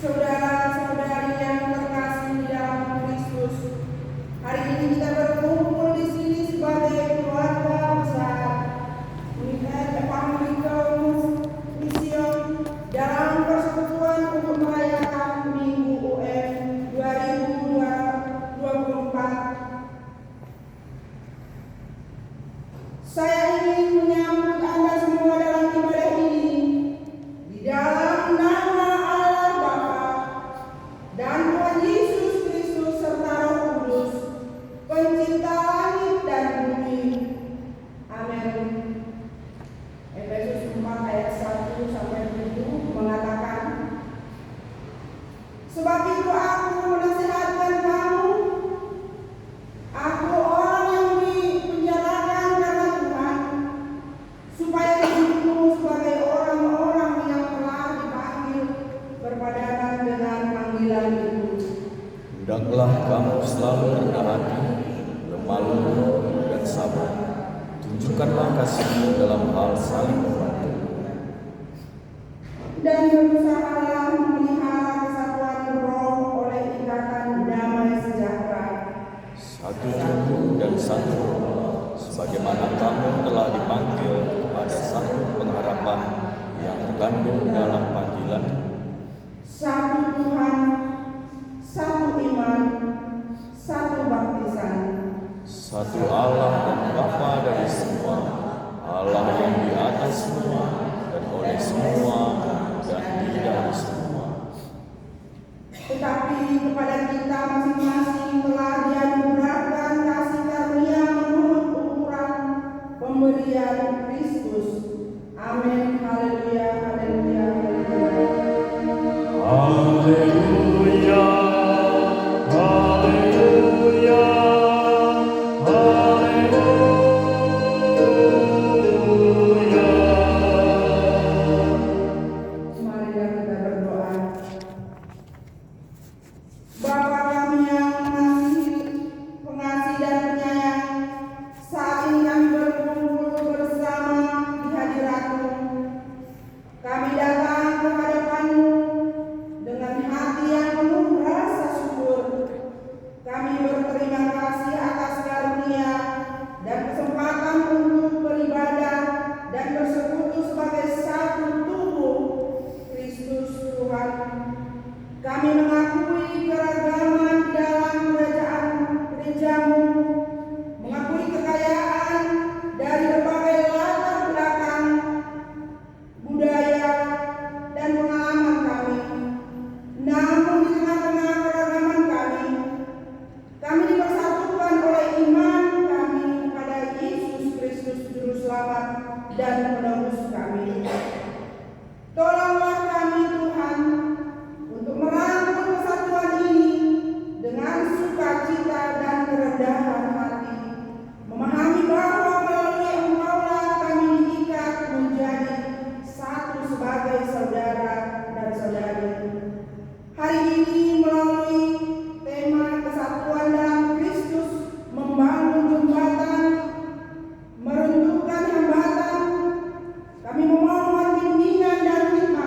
Saudara-saudari yang terkasih di dalam Kristus, hari ini kita berkumpul di sini sebagai keluarga besar United Evangelical Mission dalam persekutuan untuk merayakan Minggu UN 2024. Saya ingin menyambut Anda semua dalam ibadah ini di dalam nama Allah Bapa dan Tuhan Yesus Kristus serta Roh Kudus, Pencipta langit dan bumi. Amin. Efesus 4 ayat 1 sampai 7 mengatakan, sebab itu aku menasihatkan kamu, aku orang yang dipenjarakan karena Tuhan, supaya hidupmu sebagai orang-orang yang telah dipanggil berpadanan dengan panggilan itu. Hendaklah kamu selalu rendah hati, lemah lembut dan sabar. Tunjukkanlah kasihmu dalam hal saling membantu. Dan berusahalah memelihara kesatuan roh oleh ikatan damai sejahtera. Satu tubuh dan satu roh, sebagaimana kamu telah dipanggil kepada satu pengharapan yang terkandung dalam panggilan. Satu Tuhan, satu iman, satu baptisan. Satu Allah dan Bapa dari semua, Allah yang di atas semua dan oleh semua dan di dalam semua. Tetapi kepada kita masing-masing telah dianugerahkan kasih karunia menurut ukuran pemberian Kristus. Amin. Haleluya, haleluya, haleluya. Haleluya, haleluya, haleluya. Marilah kita berdoa. Bapa kami yang pengasih dan penyayang, saat ini kami berkumpul bersama di hadirat-Mu. Kami datang ke hadapan-Mu dengan hati yang penuh rasa syukur. Kami berterima kasih atas karunia dan kesempatan untuk beribadah dan bersekutu sebagai satu tubuh Kristus Tuhan. Kami mengakui keragaman di dalam kerajaan gereja-Mu, mengakui kekayaan dari berbagai latar belakang, budaya, dan pengalaman kami. Namun di tengah-tengah keragaman kami dipersatukan oleh iman kami kepada Yesus Kristus Juru Selamat dan Penebus kami. Tolonglah kami Tuhan untuk merangkul kesatuan ini dengan sukacita dan kerendahan hati, memahami bahwa melalui Engkaulah kami diikat menjadi satu sebagai saudara dan saudari. Hari ini melalui tema kesatuan dalam Kristus, membangun jembatan, meruntuhkan hambatan, kami memohon bimbingan dan hikmat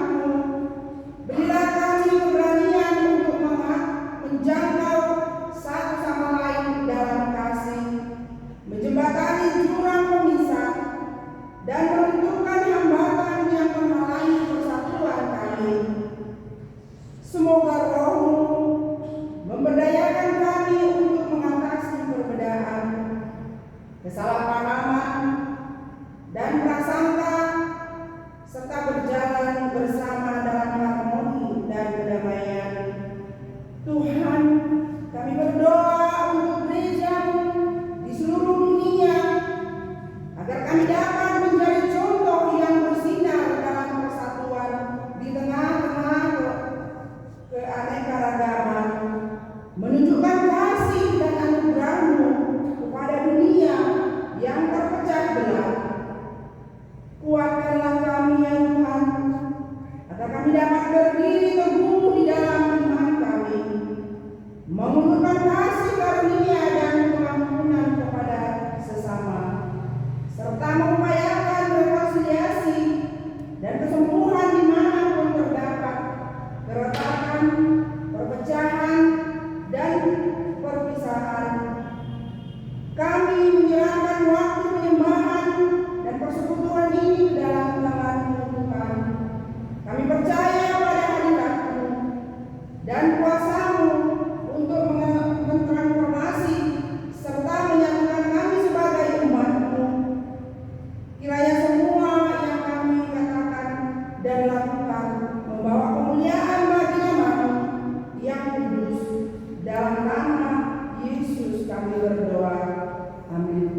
Kiranya semua yang kami katakan dan lakukan membawa kemuliaan bagi nama-Mu yang kudus. Dalam nama Yesus kami berdoa. Amin.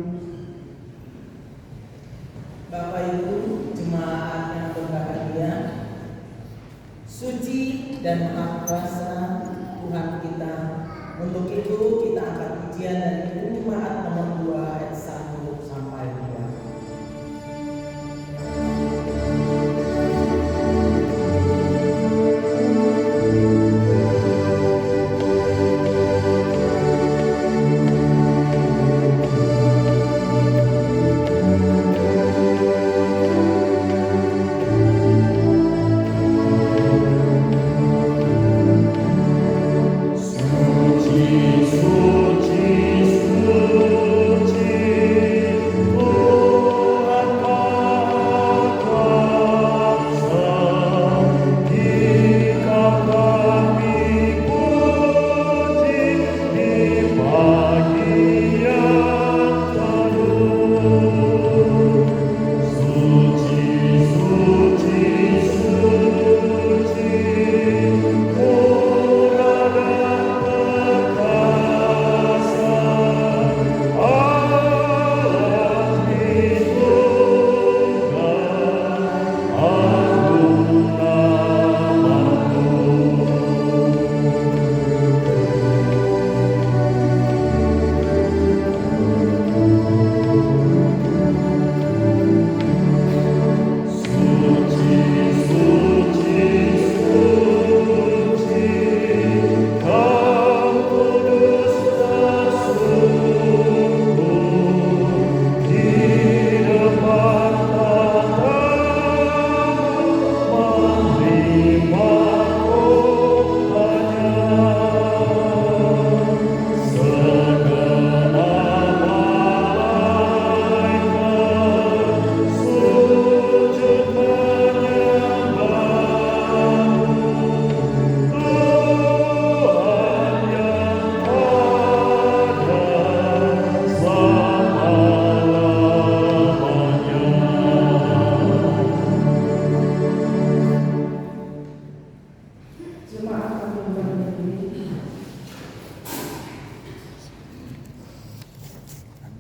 Bapak Ibu jemaat yang berbahagia, suci dan maha kuasa Tuhan kita. Untuk itu kita angkat pujian dari Jemaat nomor 2 ayat 1 sampai 2.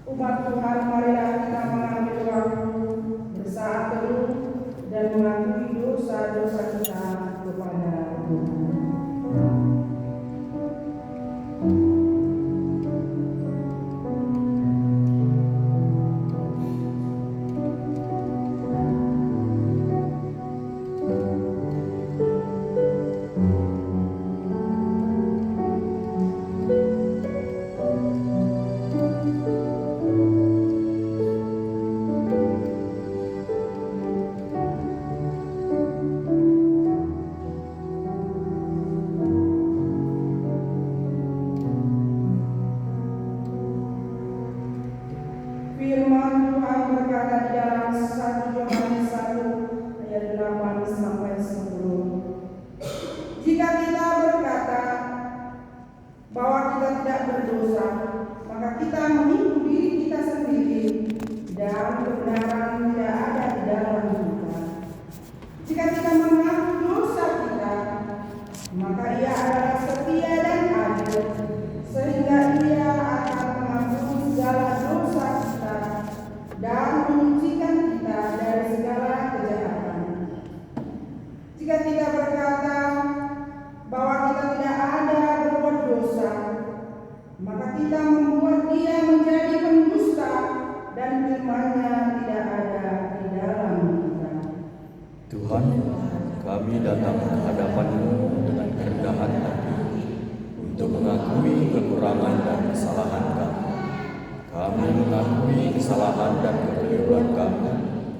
Umat Tuhan, marilah kita mengambil waktu bersaat teduh dan mengakui dosa-dosa kita kepada Tuhan. Firman Tuhan berkata di dalam 1 Yohanes 1 ayat 8 sampai 10. Jika kita berkata bahwa kita tidak berdosa, maka kita menipu diri kita sendiri dan kebenaran tidak ada di dalam kita. Jika kita mengaku dosa kita, maka Ia adalah setia dan adil, sehingga Ia akan mengampuni segala dosa kita dan menyucikan kita dari segala kejahatan. Jika kita berkata bahwa kita tidak ada berbuat dosa, maka kita membuat Dia menjadi pendusta dan firman-Nya tidak ada di dalam kita. Tuhan, kami datang ke hadapan-Mu dengan kerendahan hati untuk mengakui kekurangan dan kesalahan kami. Kami mengakui kesalahan dan kekeliruan kami,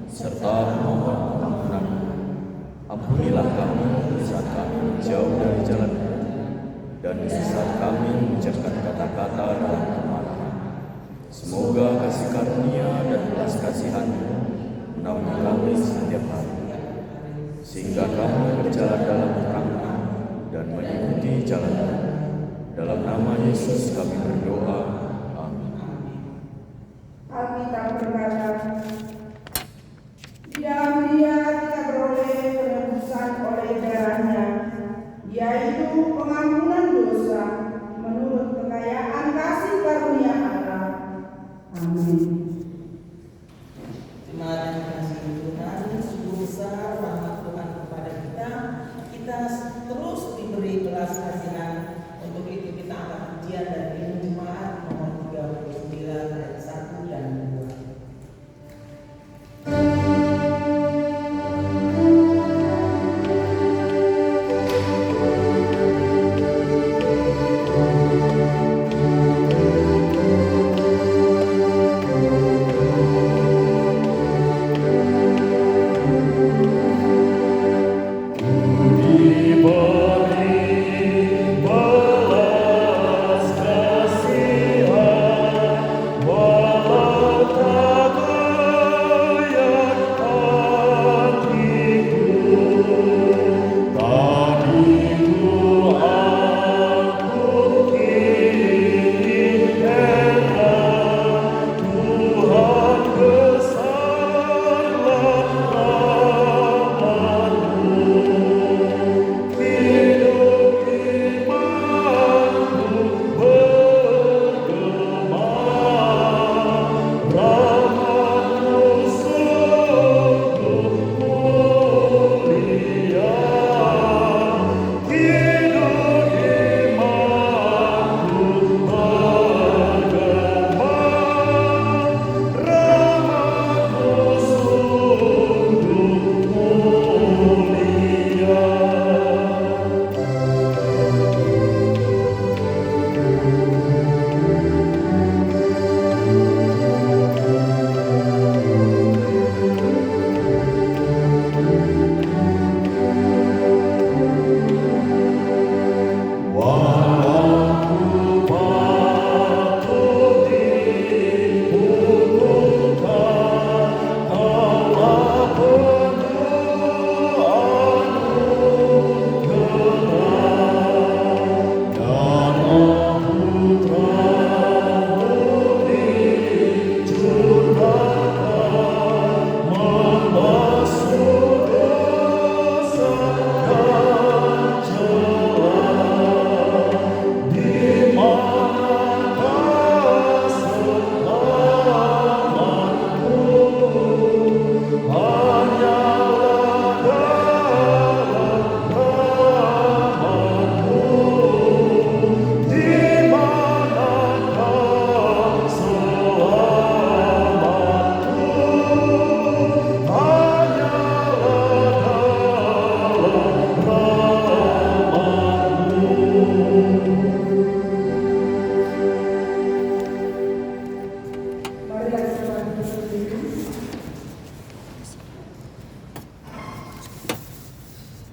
serta memohon ampunan. Ampunilah kami saat kami jauh dari jalan, dan saat kami mengucapkan kata-kata dalam kemarahan. Semoga kasih karunia dan belas kasihan-Mu menaungi kami setiap hari, sehingga kami berjalan dalam terang-Mu dan mengikuti jalan-Mu. Dalam nama Yesus kami berdoa. Amin. Alkitab berkata, Di dalam Dia kita beroleh penebusan oleh darahnya, yaitu pengampunan dosa menurut kekayaan kasih karunia Allah. Amin. Terima kasih Tuhan, sungguh besar rahmat Tuhan kepada kita. Kita terus diberi belas kasihan. Untuk itu kita akan ujian dari Jemaat nomor 39 ayat 1 dan 2.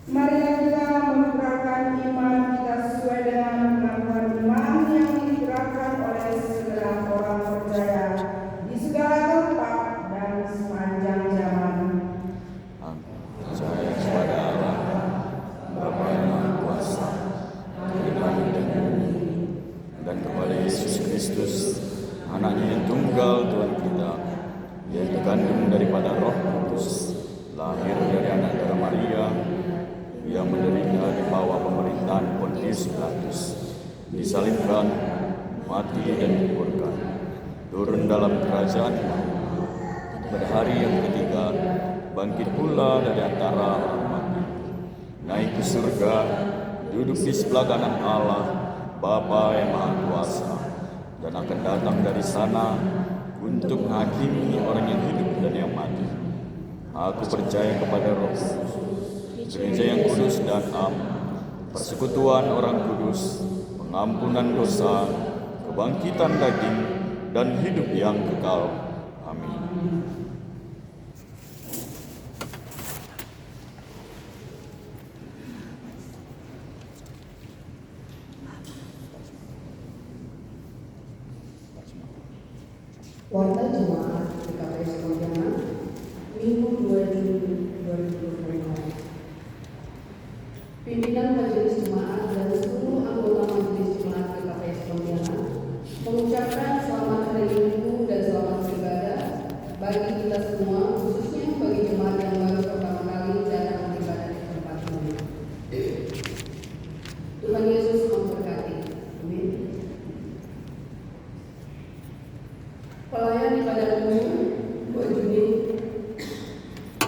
Marilah kita menggerakkan iman kita sesuai dengan pengakuan iman yang digerakkan oleh segala orang percaya di segala tempat dan sepanjang zaman. Percaya kepada Allah, Bapa yang Maha Kuasa, Tuhan dan bumi, dan kepada Yesus Kristus, Anaknya yang tunggal Tuhan kita, yang terkandung daripada Roh Kudus, lahir dari anak darah Maria, yang menderita di bawah pemerintahan Pontius Pilatus, disalibkan, mati dan dikuburkan, turun dalam kerajaan Allah, pada hari yang ketiga bangkit pula dari antara orang mati, naik ke surga, duduk di sebelah kanan Allah, Bapa yang Maha Kuasa, dan akan datang dari sana untuk menghakimi orang yang hidup dan yang mati. Aku percaya kepada Roh Kudus, Gereja yang kudus dan am, persekutuan orang kudus, pengampunan dosa, kebangkitan daging, dan hidup yang kekal. Amin. Warta Jemaat PKPS Pontianak, Minggu 2 Juli 2025. Pimpinan Majelis Jemaat dan seluruh anggota Majelis Jemaat PKPS Pontianak mengucapkan selamat hari Minggu dan selamat beribadah bagi kita semua, khususnya bagi jemaat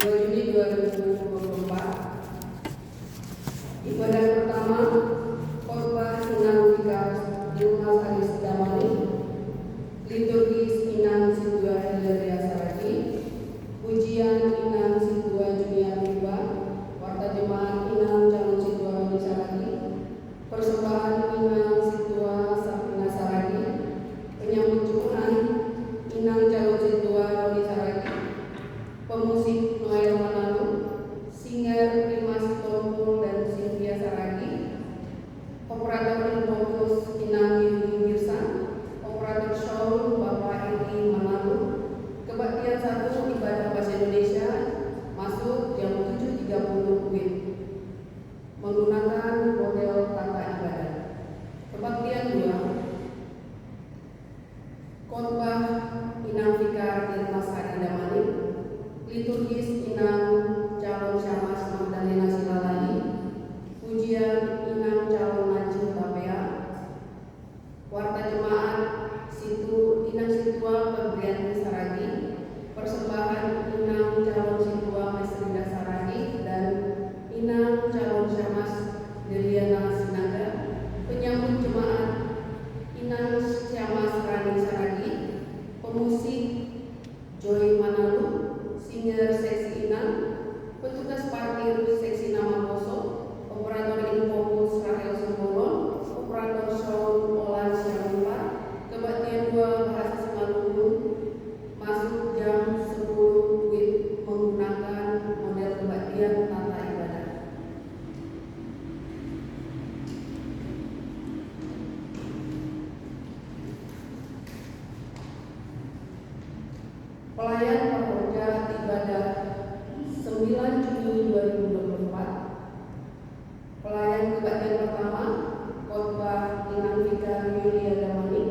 Juni 2024. Ibadah pertama, khotbah Inang Fikar Dimas Aris Damani, liturgis Inang Situa Hilaria Saragi, pujian Inang Situa Junia Tiba, warta jemaat Inang Calon Situa Roni Saragi, persembahan Inang Situa Sapina Saragi, penyambut Tuhan Inang Calon Situa Roni Saragi, pemusik Noel Manalu, singer Dimas Tompul dan Cynthia Saragi, operator Infokus Inang Yudi Girsan, operator show Bapak Edi Manalu. Kebaktian 1 ibadah bahasa Indonesia masuk jam 7.30 WIB menggunakan hotel tata ibadah. Kebaktian 2, khotbah Inang Fikar Dimas Aris Damani, liturgis Inang Calon Syamas Magdalena Silalai, pujian Inang Calon Najib Tapea, warta jemaat Situ Inang Situa Febrianti Saragi, persembahan Inang Calon Situa Mesrinda Saragi dan Inang Calon Syamas Deliana Sinaga, penyambut jemaat Inang Syamas Rani Saragi, pemusik Joy Manalu, singer seksi Inang, petugas parkir seksi Nama Poso, operator Infokus Rahel Sembolon, operator show Olan Syamila. Kebaktian 2 bahasa Simalungun masuk jam 10 WIB menggunakan model kebaktian tata ibadah. Pelayan Pekerja ibadah 9 Juni 2024. Pelayan kebaktian pertama, khotbah Inang Fikar Yulia Damani,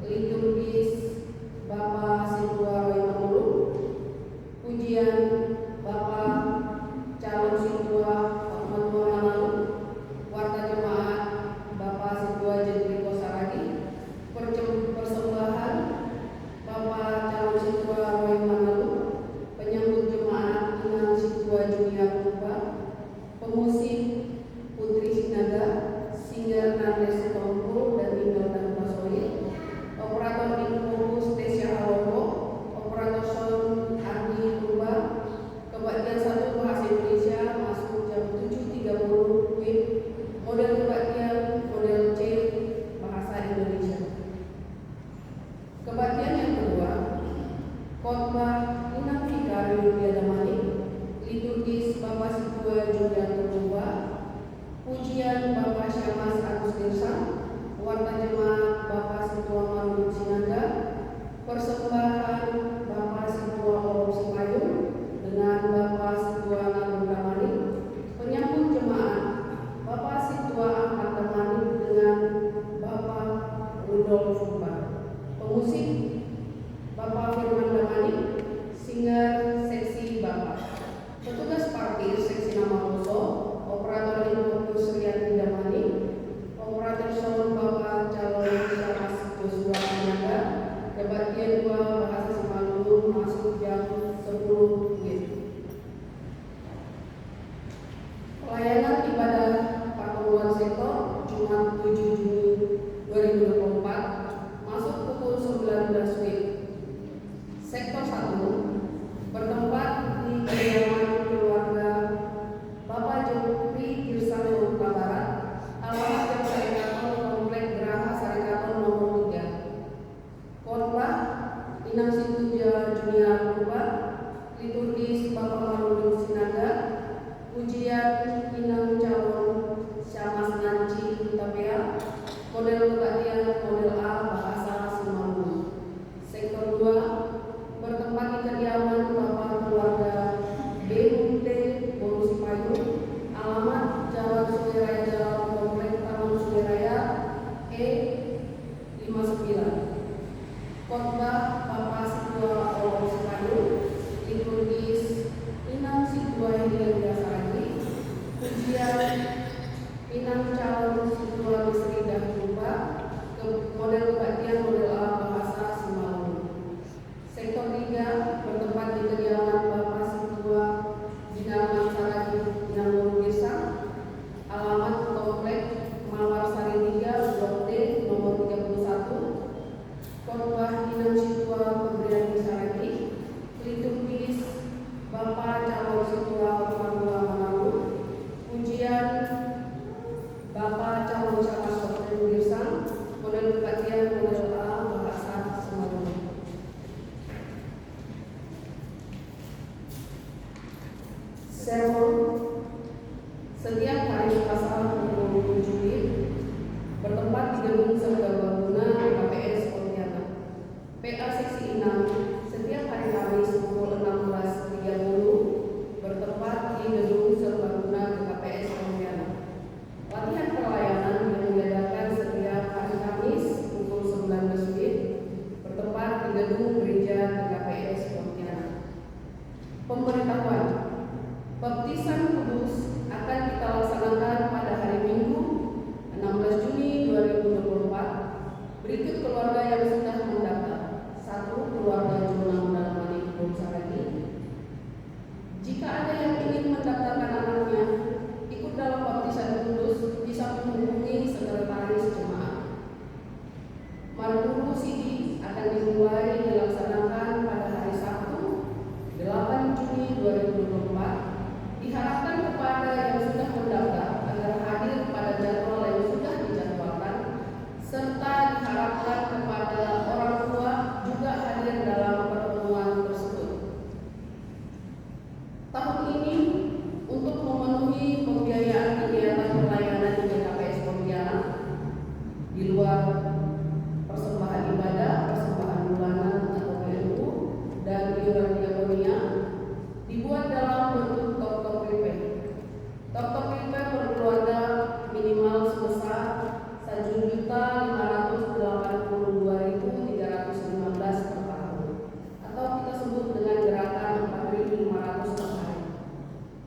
liturgis Bapak Situa Roy Manulu, pujian Bapak Calon Situa Ahmad Manalu, warta jemaat Bapak Situa Jendriko Saragi, persembahan Bapak Calon Situa Roy Manalu, penyambut jemaat Inang Situa Junia Tiba, sermon setiap hari Selasa pukul 7 WIB bertempat di gedung Serbaguna KPS Pontianak. PA Seksi 6 setiap hari Kamis pukul 16.30 bertempat di gedung Serbaguna KPS Pontianak. Latihan pelayanan yang diadakan setiap hari Kamis pukul 19 WIB bertempat di gedung Gereja KPS Pontianak. Pemberitahuan baptisan kudus akan kita laksanakan pada hari Minggu 16 Juni 2024. Berikut keluarga yang sudah mendaftar. 1. Keluarga Jonang Dalmani Saragi. Jika ada yang ingin mendaftarkan anaknya ikut dalam baptisan kudus, bisa menghubungi sekretaris jemaat. Marguru Sidi akan dimulai dilaksanakan pada hari Sabtu 8 Juni 2024. Diharapkan kepada yang sudah mendaftar agar hadir pada jadwal yang sudah dijadwalkan, serta diharapkan kepada orang tua juga hadir dalam pertemuan tersebut. Tahun ini untuk memenuhi pembiayaan kegiatan pelayanan di KPS Pontianak di luar persembahan ibadah, persembahan bulanan atau PLU dan iuran diakonia dibuat dalam bentuk top-top prepaid. Top-top prepaid per keluarga minimal sebesar Rp1.882.315 per tahun, atau kita sebut dengan gerakan Rp4.500 per hari.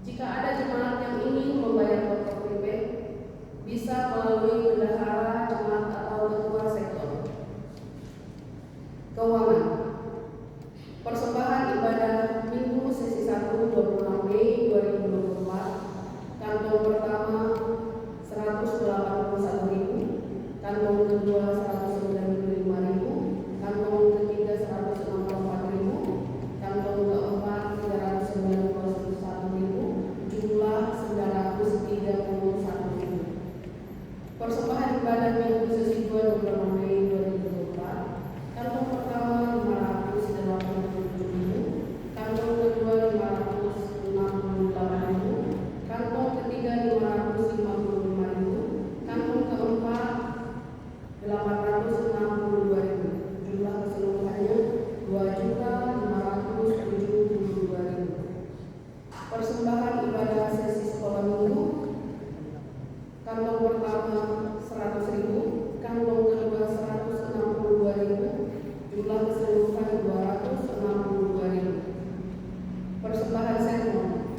Jika ada jemaat yang ingin membayar top-top prepaid, bisa melalui bendahara jemaat atau ketua sektor. Keuangan. Persembahan ibadah Minggu sesi 1 26 Mei 2024, kantong pertama 181.000, kantong kedua 195.000, kantong ketiga 164.000, kantong keempat 391.000, jumlah 931.000. Persembahan ibadah Minggu sesi 2 26 Mei 2024, kantong pertama 587.000, kantong kedua 568.000, kantong ketiga 555.000, kantong keempat 862.000, jumlah keseluruhannya 2.572.000. Persembahan ibadah sesi sekolah minggu, kantong pertama 100.000, kantong kedua 162.000, jumlah keseluruhan 262.000. Persembahan sermon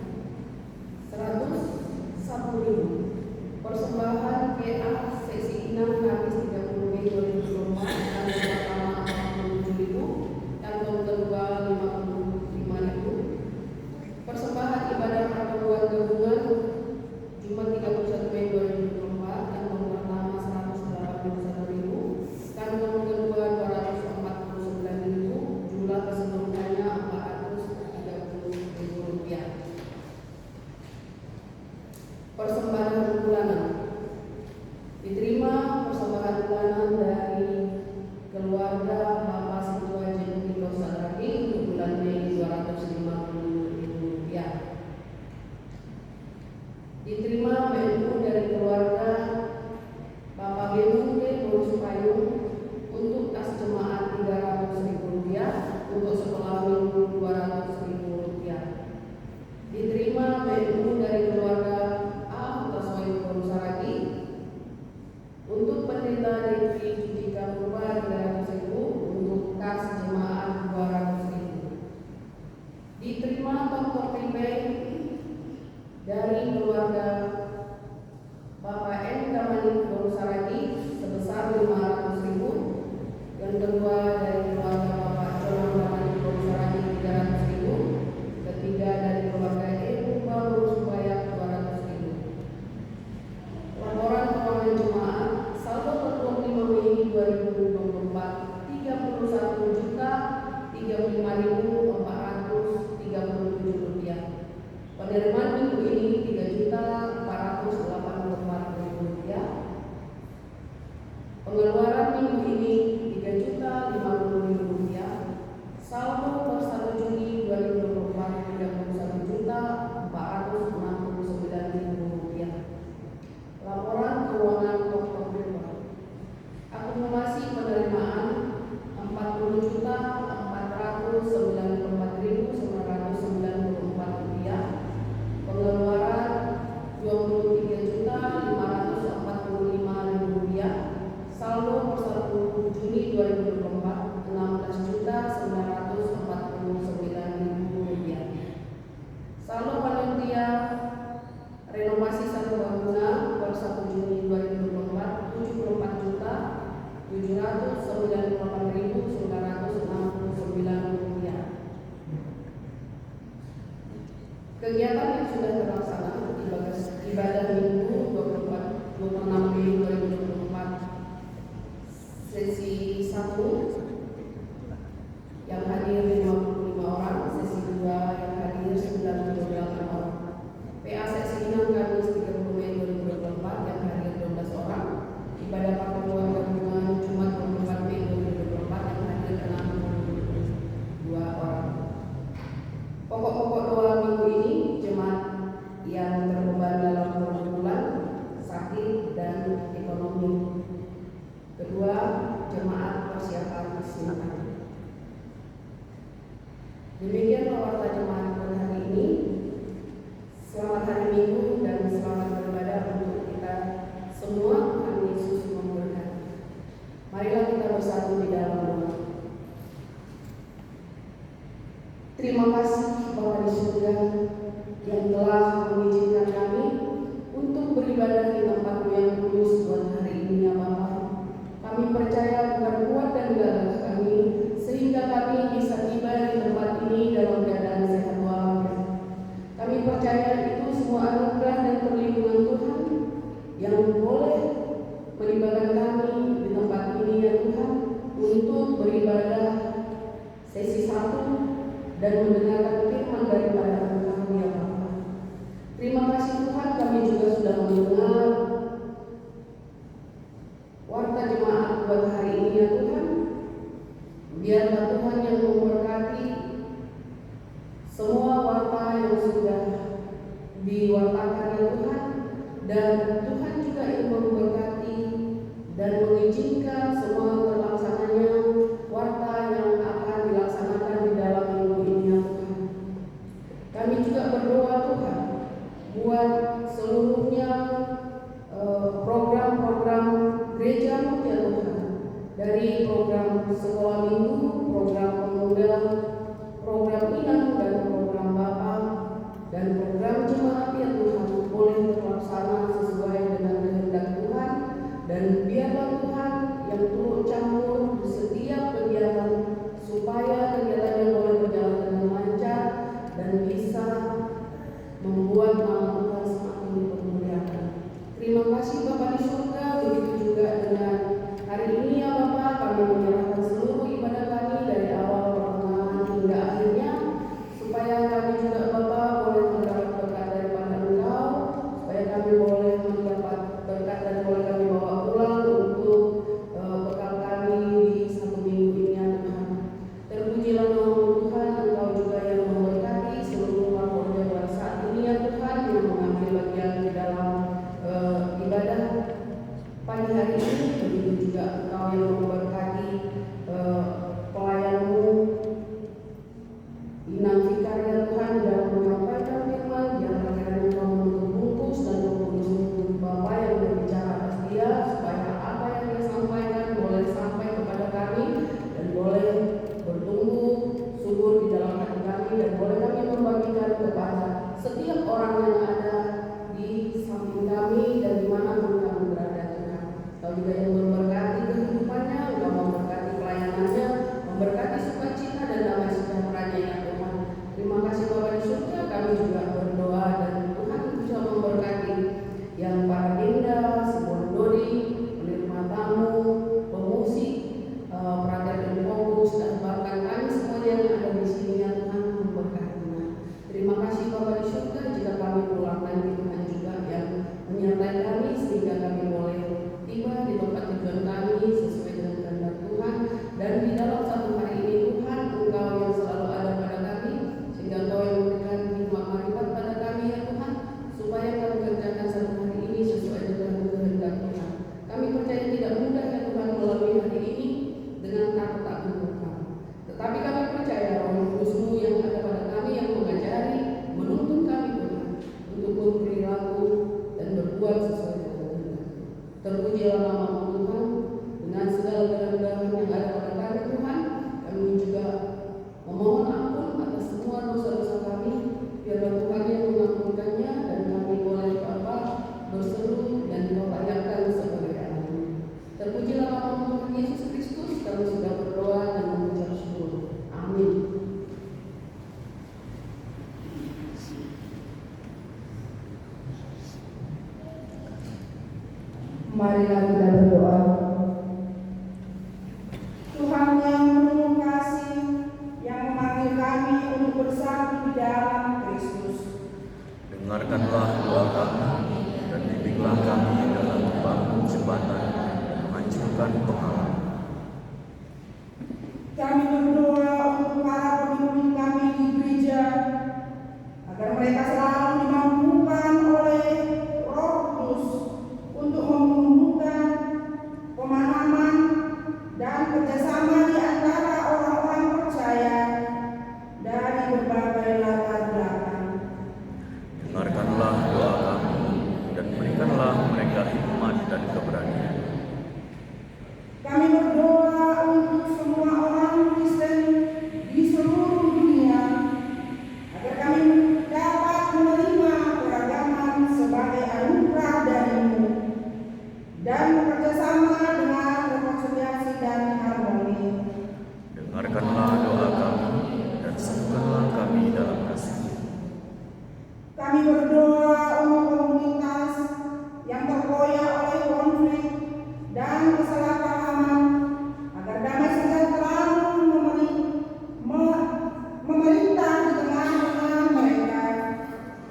101.000. Persembahan PA sesi 6 Kamis 30 Mei 2024, kantong pertama 47.000, kantong kedua 55.000. Persembahan ibadah pertemuan gabungan Jumat 31 Mei 2024, kantong pertama 181.000, kantong kedua 249.000, jumlah keseluruhannya Rp430.000. Persembahan bulanan. Diterima persembahan bulanan dari keluarga Bapak Situa Jeniko Saragi untuk bulan Mei Rp250.000. Diterima BNU dari keluarga Bapak BNUD Bonus Payung untuk kas jemaat Rp300.000 untuk sekolah minggu Rp200.000. Diterima BNU dari keluarga A Utaswayu Bonus Saragi untuk penderita DP Judika Purba Rp300.000 untuk kas jemaat Rp200.000. Diterima top-top prepaid dari keluarga Bapak N. Damani Bonus Saragi sebesar Rp500.000. Yang kedua dari keluarga Bapak Jonang Damani Bonus Saragi Rp300.000. Ketiga dari keluarga E. Purba Bonus Supaya Rp200.000. Laporan keuangan jemaat saldo per 25 Mei 2024 Rp35.437. Penerimaan minggu ini Rp3.484.000. Pengeluaran minggu ini Rp3.050.000. Saldo per 1 Juni 2024 Rp31.400.000. saldo panitia renovasi satu bangunan per 1 Juni 2024 Rp74.798.969. Kegiatan yang sudah terlaksana ibadah Minggu 26 Mei 2024 sesi 1 yang hadir 55 orang, sesi 2 yang hadir 98 orang. PA seksi 6 Kamis 30 Mei 2024 yang hadir 12 orang. Ibadah pertemuan gabungan Jumat 24 Mei 2024 yang hadir 62 orang. Pokok-pokok doa minggu ini jemaat yang terbeban dalam pergumulan, sakit dan ekonomi. Kedua, jemaat persiapan kesinambungan. Demikian warta jemaat pada hari ini. Selamat hari Minggu dan selamat beribadah untuk kita semua. Tuhan Yesus memberkati. Marilah kita bersatu di dalam doa. Terima kasih Bapa di surga yang telah mengizinkan kami untuk beribadah di tempat yang kudus buat hari ini ya Bapa. Kami percaya Tuhan kuat dan gagah kami sehingga kami bisa tiba di tempat ini dalam keadaan sehat walafiat. Kami percaya itu semua anugerah dan perlindungan Tuhan yang boleh melibatkan kami di tempat ini ya Tuhan untuk beribadah sesi 1 dan mendengarkan firman daripada Engkau ya Bapa. Terima kasih Tuhan, kami juga sudah mendengar warta jemaat buat hari ini ya Tuhan. Biarlah Tuhan yang memberkati semua warta yang sudah diwartakan ya Tuhan, dan Tuhan juga yang memberkati dan mengizinkan semua terlaksananya warta yang akan dilaksanakan di dalam minggu ini ya Tuhan. Kami juga berdoa Tuhan buat seluruhnya program-program gereja ya Tuhan, dari program sekolah minggu, program pemuda, program inang dan program Bapa dan program jemaat ya Tuhan boleh terlaksana sesuai dengan kehendak Tuhan, dan biarlah Tuhan yang turut campur di setiap kegiatan supaya kegiatannya boleh berjalan dengan lancar dan bisa membuat nama Tuhan semakin dipermuliakan. Terima kasih Bapa di surga, begitu juga dengan hari ini ya Bapa, kami menyerahkan seluruh ibadah kami dari awal pertengahan hingga akhirnya, supaya kami juga Bapa boleh mendapat berkat daripada Engkau, supaya kami boleh mendapat berkat dan boleh kami bawa pulang untuk bekal kami di satu minggu ini ya Tuhan. Terpujilah nama Tuhan, Engkau juga yang memberkati seluruh warga buat saat ini ya Tuhan, yang mengambil bagian di dalam ibadah pagi hari ini. Begitu juga Engkau yang memberkati pelayanmu Inang Fikar ya Tuhan dalam menyampaikan firman, biarlah kiranya Engkau menuntun bungkus dan Kudus Bapa yang berbicara atas dia, supaya apa yang dia sampaikan boleh sampai kepada kami dan boleh bertumbuh subur di dalam hati kami, dan boleh kami membagikan kepada setiap orang yang ada di samping kami dan dimanapun kami berada Tuhan. Kau juga yang memberkati kehidupannya, Engkau memberkati pelayanannya, memberkati sukacita dan damai sejahteranya ya Tuhan. Terima kasih Bapa di surga, kami juga berdoa dan Tuhan bisa memberkati yang para Dinda, Simon Dodi, penerima tamu, pemusik, perangkat dan fokus, dan bahkan kami semuanya yang ada di sini ya Tuhan memberkatinya. Terima kasih Bapa di surga, jika kami pulang nanti Tuhan juga yang menyertai kami sehingga kami boleh tiba di tempat tujuan kami sesuai dengan kehendak Tuhan, dan di dalam satu hari ini Tuhan Engkau yang selalu ada pada kami, sehingga Engkau yang memberikan hikmat marifat pada kami ya Marilah kita berdoa. Tuhan yang penuh kasih, yang memanggil kami untuk bersatu di dalam Kristus. Dengarkanlah doa kami dan bimbinglah kami dalam membangun jembatan menghancurkan penghalang. Kami berdoa untuk para pemimpin kami di gereja, agar mereka selalu dimampukan oleh Roh Kudus untuk menumbuhkan pemahaman dan kerjasama di antara orang-orang percaya dari berbagai latar belakang. Dengarkanlah doa kami dan berikanlah mereka hikmat dan keberanian. Kami berdoa untuk semua orang Kristen di seluruh dunia, agar kami dapat menerima keragaman sebagai anugerah dari-Mu dan bekerjasama dengan rekonsiliasi dan harmoni. Dengarkanlah doa kami dan sembuhkanlah kami dalam kasih. Kami berdoa untuk komunitas yang terkoyak oleh konflik dan kesalahpahaman, agar damai sejahtera memerintah di tengah-tengah mereka.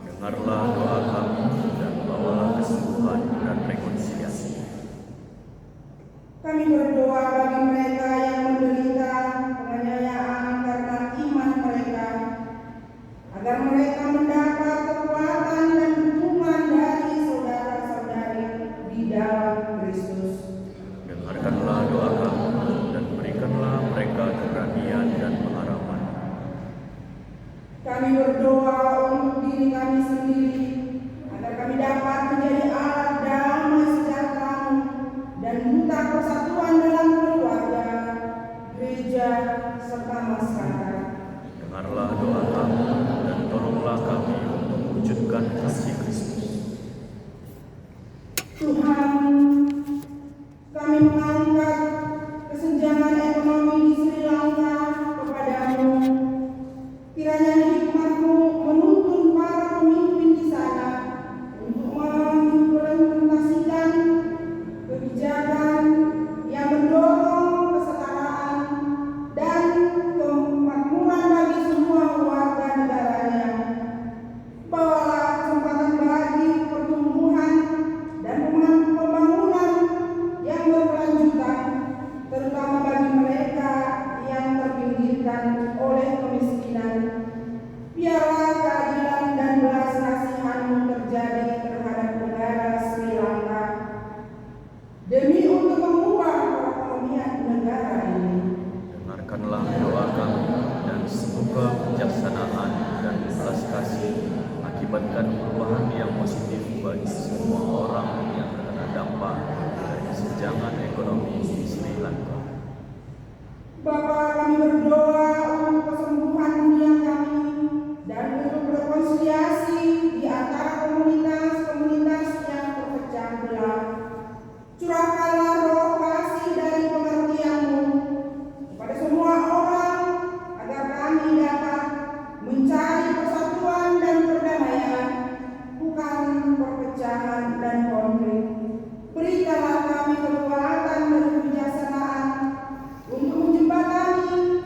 Dengarlah doa kami dan bawalah kesembuhan dan rekonsiliasi. Kami berdoa bagi mereka yang menderita penganiayaan karena iman mereka, agar mereka mendapat kekuatan dan dukungan dari saudara-saudari di dalam Kristus. Dengarkanlah doa kami dan berikanlah mereka keberanian dan pengharapan. Kami berdoa untuk diri kami sendiri, agar kami dapat menjadi alat damai sejahtera-Mu dan minta persatuan dalam keluarga, gereja, serta masyarakat. Dengarlah doa kami dan tolonglah kami untuk mewujudkan kasih Kristus. Tuhan, kami mengangkat kesenjangan ekonomi di Sri Lanka kepada-Mu. Kiranya hikmat-Mu menuntun para pemimpin di sana untuk mengimplementasikan kebijakan yang mendorong kesetaraan dan kemakmuran bagi semua warga negaranya. Bawalah kesempatan bagi pertumbuhan dan pembangunan yang berkelanjutan, terutama bagi mereka yang terpinggirkan oleh kemiskinan. Biarlah keadilan dan belas kasihan-Mu terjadi terhadap negara Sri Lanka, demi untuk mengubah perekonomian negara ini. Dengarkanlah doa kami dan semoga kebijaksanaan dan belas kasih akibatkan perubahan yang positif bagi semua orang yang terkena dampak dari kesenjangan ekonomi di Sri Lanka. Bapa, kami berdoa untuk kesembuhan dunia kami dan untuk rekonsiliasi di antara komunitas-komunitas yang terpecah belah. Curahkanlah roh kasih dari pengertian-Mu kepada semua orang, agar kami dapat mencari persatuan dan perdamaian, bukan perpecahan dan konflik. Berikanlah kami kekuatan dan kebijaksanaan untuk menjembatani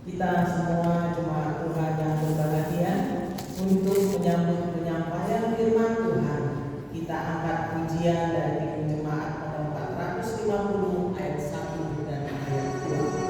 kita semua jemaat Tuhan yang berbahagia untuk menyambut penyampaian firman Tuhan. Kita angkat pujian dari jemaat nomor 450 ayat 1 dan ayat 2.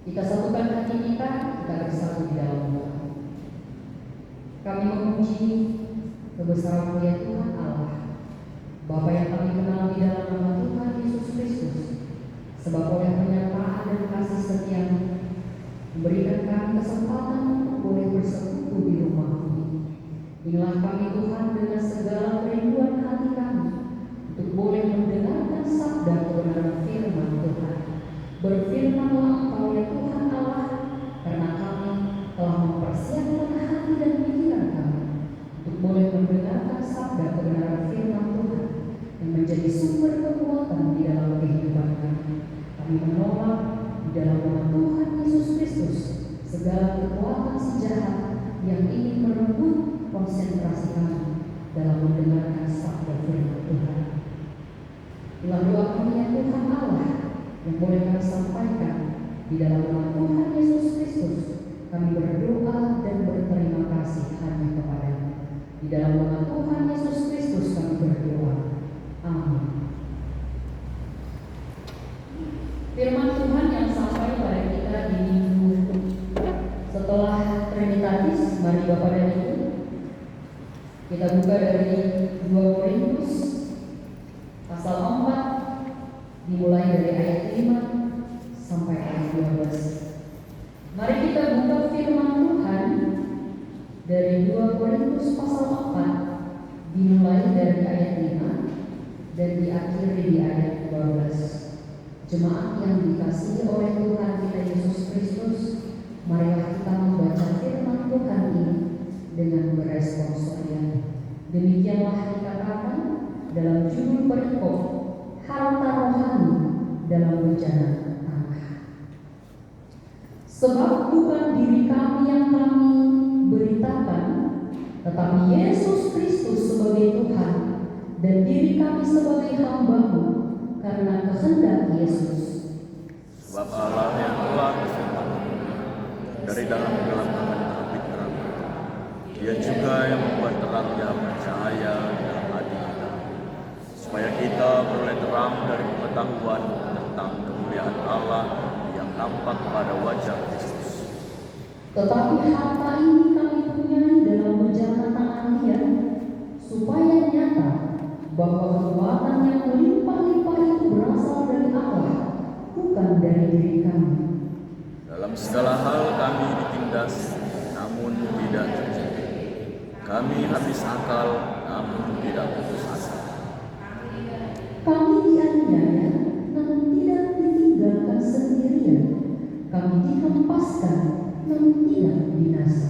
Kita satukan hati kita bersatu di dalam Tuhan. Kami memuji kebesaran mulia Tuhan Allah, Bapa yang kami kenal di dalam nama Tuhan Yesus Kristus, sebab oleh penyertaan dan kasih setia-Mu memberikan kami kesempatan untuk boleh bersekutu di rumah-Mu. Inilah kami Tuhan dengan segala kerinduan hati kami untuk boleh mendengarkan sabda kebenaran firman Tuhan. Berfirmanlah Engkau ya Tuhan Allah, karena kami telah mempersiapkan hati dan pikiran kami untuk boleh mendengarkan sabda kebenaran firman Tuhan yang menjadi sumber kekuatan di dalam kehidupan kami. Kami menolak di dalam nama Tuhan Yesus Kristus segala kekuatan si jahat yang ingin merebut konsentrasi kami dalam mendengarkan sabda firman Tuhan. Inilah doa kami ya Tuhan Allah yang boleh kami sampaikan di dalam nama Tuhan Yesus Kristus. Kami berdoa dan berterima kasih hanya kepada-Mu. Di dalam nama Tuhan Yesus Kristus kami berdoa. Amin. Firman Tuhan yang sampai pada kita di minggu setelah Trinitatis, mari Bapak dan Ibu kita buka dari 2 Korintus pasal 4 dimulai dari ayat 5 sampai ayat 12. Mari kita buka firman Tuhan dari 2 Korintus pasal 4 dimulai dari ayat 5 dan diakhiri di ayat 12. Jemaat yang dikasihi oleh Tuhan kita Yesus Kristus, marilah kita membaca firman Tuhan ini dengan berespons soria. Demikianlah dikatakan dalam judul perikop harta rohani dalam bencana tanah. Sebab bukan diri kami yang kami beritakan, tetapi Yesus Kristus sebagai Tuhan dan diri kami sebagai hamba-Mu karena kehendak Yesus. Sebab Allah yang telah berfirman, dari dalam kegelapan terbit terang. Dia juga yang membuat terangnya bercahaya dalam hati kita, supaya kita beroleh terang dari pengetahuan tentang kemuliaan Allah yang nampak pada wajah Kristus. Tetapi harta ini kami punyai dalam bencana tangan Dia, supaya nyata bahwa kekuatan yang melimpah-limpah itu berasal dari Allah, bukan dari diri kami. Dalam segala hal kami ditindas, Kami habis akal, namun tidak putus asa. Kami dianiaya, namun tidak ditinggalkan sendirian. Kami dihempaskan, namun tidak binasa.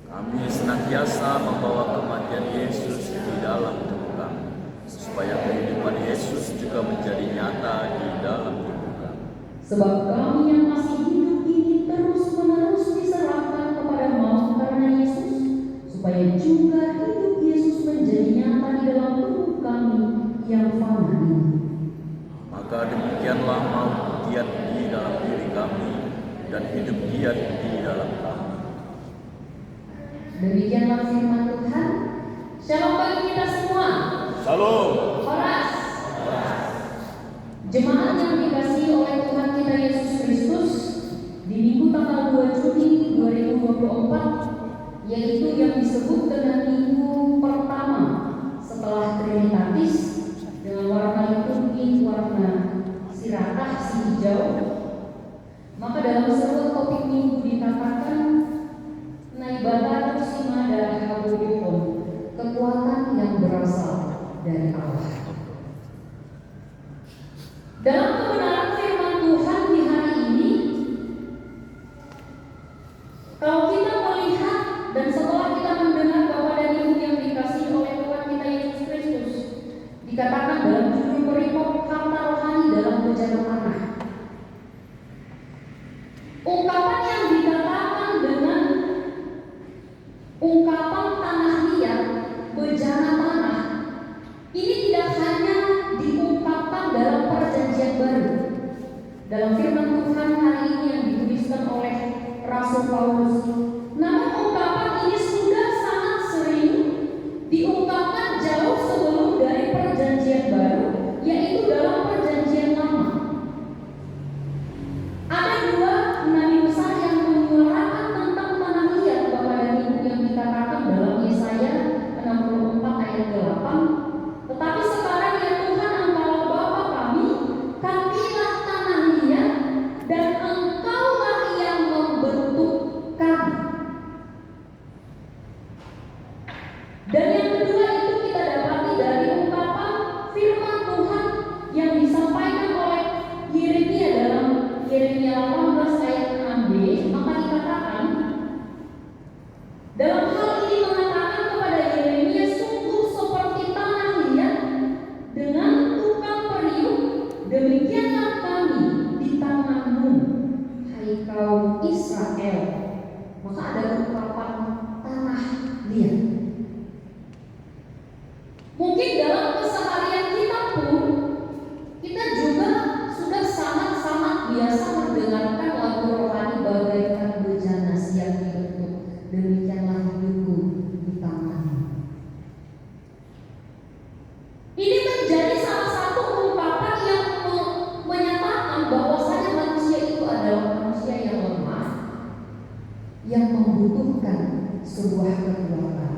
Kami senantiasa membawa kematian Yesus di dalam tubuh kami, supaya kehidupan Yesus juga menjadi nyata di dalam tubuh kami. Sebab kami yang masih hidup ini terus-menerus diserahkan kepada maut karena Yesus, supaya juga hidup Yesus menjadi nyata di dalam tubuh kami yang fana ini. Maka demikianlah maut giat di dalam diri kami, dan hidup giat di dalam kami. Demikianlah firman Tuhan. Shalom bagi kita semua. Shalom. Horas. Jemaat yang dikasihi oleh Tuhan kita Yesus Kristus, di Minggu tanggal 2 Juni 2024, yaitu yang disebut dengan minggu pertama setelah Trinitatis, dengan warna liturgi warna sirakah si hijau, maka dalam sebuah topik minggu dikatakan Naibata Simada Habodipon, kekuatan yang berasal dari Allah. Dalam kebenaran firman Tuhan di hari ini, kalau kita melihat dan setelah kita mendengar bahwa dari ibu yang dikasihi oleh Tuhan kita Yesus Kristus, dikatakan dalam judul perikop harta rohani dalam bejana tanah. Ungkapan yang dikatakan dengan ungkapan tanah liat, bejana tanah, ini tidak hanya diungkapkan dalam perjanjian baru. Dalam firman Tuhan hari ini yang dituliskan oleh Rasul Paulus, namun ungkapan ini sudah sangat sering diungkapkan jauh sebelum dari perjanjian baru, yaitu dalam perjanjian lama. Ada dua nabi besar yang menyuarakan tentang tanah liat Bapak dan Ibu yang dikatakan dalam Yesaya 64 ayat 8. Tetapi sekarang ya Tuhan, Engkaulah Bapa kami, kamilah tanah liat, dan Engkaulah yang membentuk kami. Dan yang kedua itu kita dapati dari ungkapan firman Tuhan yang disampaikan oleh Yeremia dalam Yeremia 18 ayat 6b, maka dikatakan dalam hal ini mengatakan kepada Yeremia, sungguh seperti tanah liat dengan tukang periuk, demikianlah kami di tanganmu, hai kaum Israel. Maka ada ungkapan tanah liat. Mungkin dalam keseharian kita pun kita juga sudah sangat-sangat biasa mendengarkan lagu rohani bagaikan bejana siap dibentuk, demikianlah hidupku di tanganmu. Ini menjadi salah satu ungkapan yang menyatakan bahwasanya manusia itu adalah manusia yang lemah, yang membutuhkan sebuah kekuatan.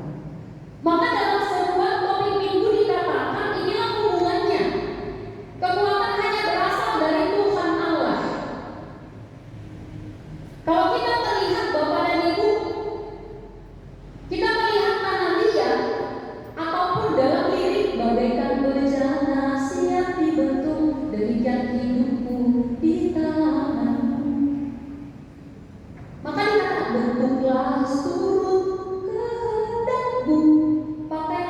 Maka dalam sebuah topik minggu dikatakan inilah hubungannya. Kekuatan hanya berasal dari Tuhan Allah. Kalau kita melihat Bapak dan Ibu, kita melihat tanah liat ataupun dalam lirik bagaikan bejana siap dibentuk, demikian hidupku di tanganmu. Maka dikatakan bentuklah seturut kehendakmu. Pakai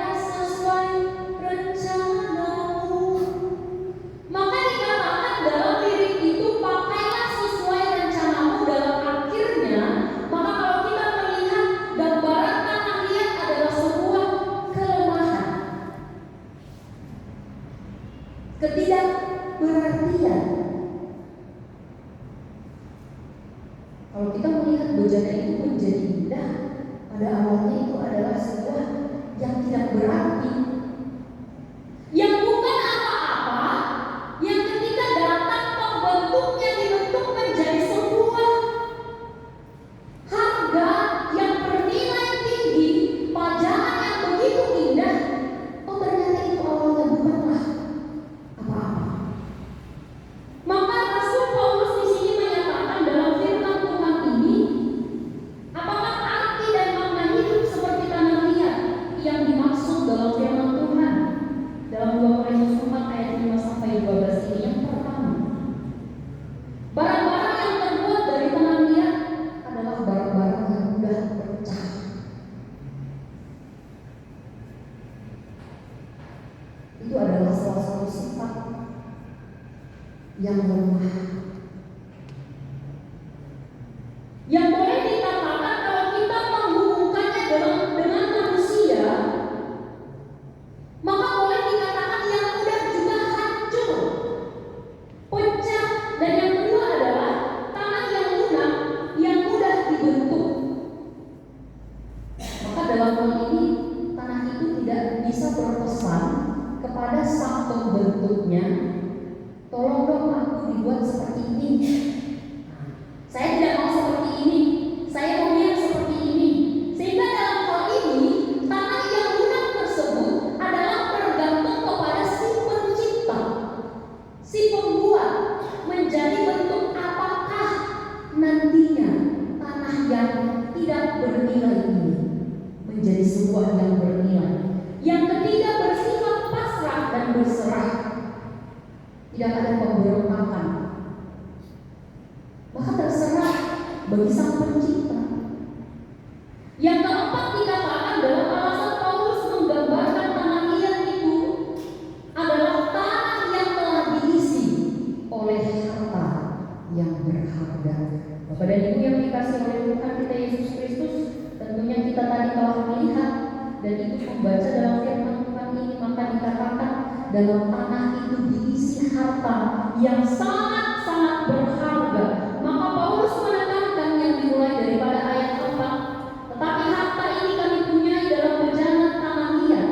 dan ikut membaca dalam firman Tuhan ini, maka dikatakan dalam tanah itu diisi harta yang sangat-sangat berharga. Maka Paulus menekankan yang dimulai daripada ayat 4, tetapi harta ini kami punyai dalam perjalanan tanah liat.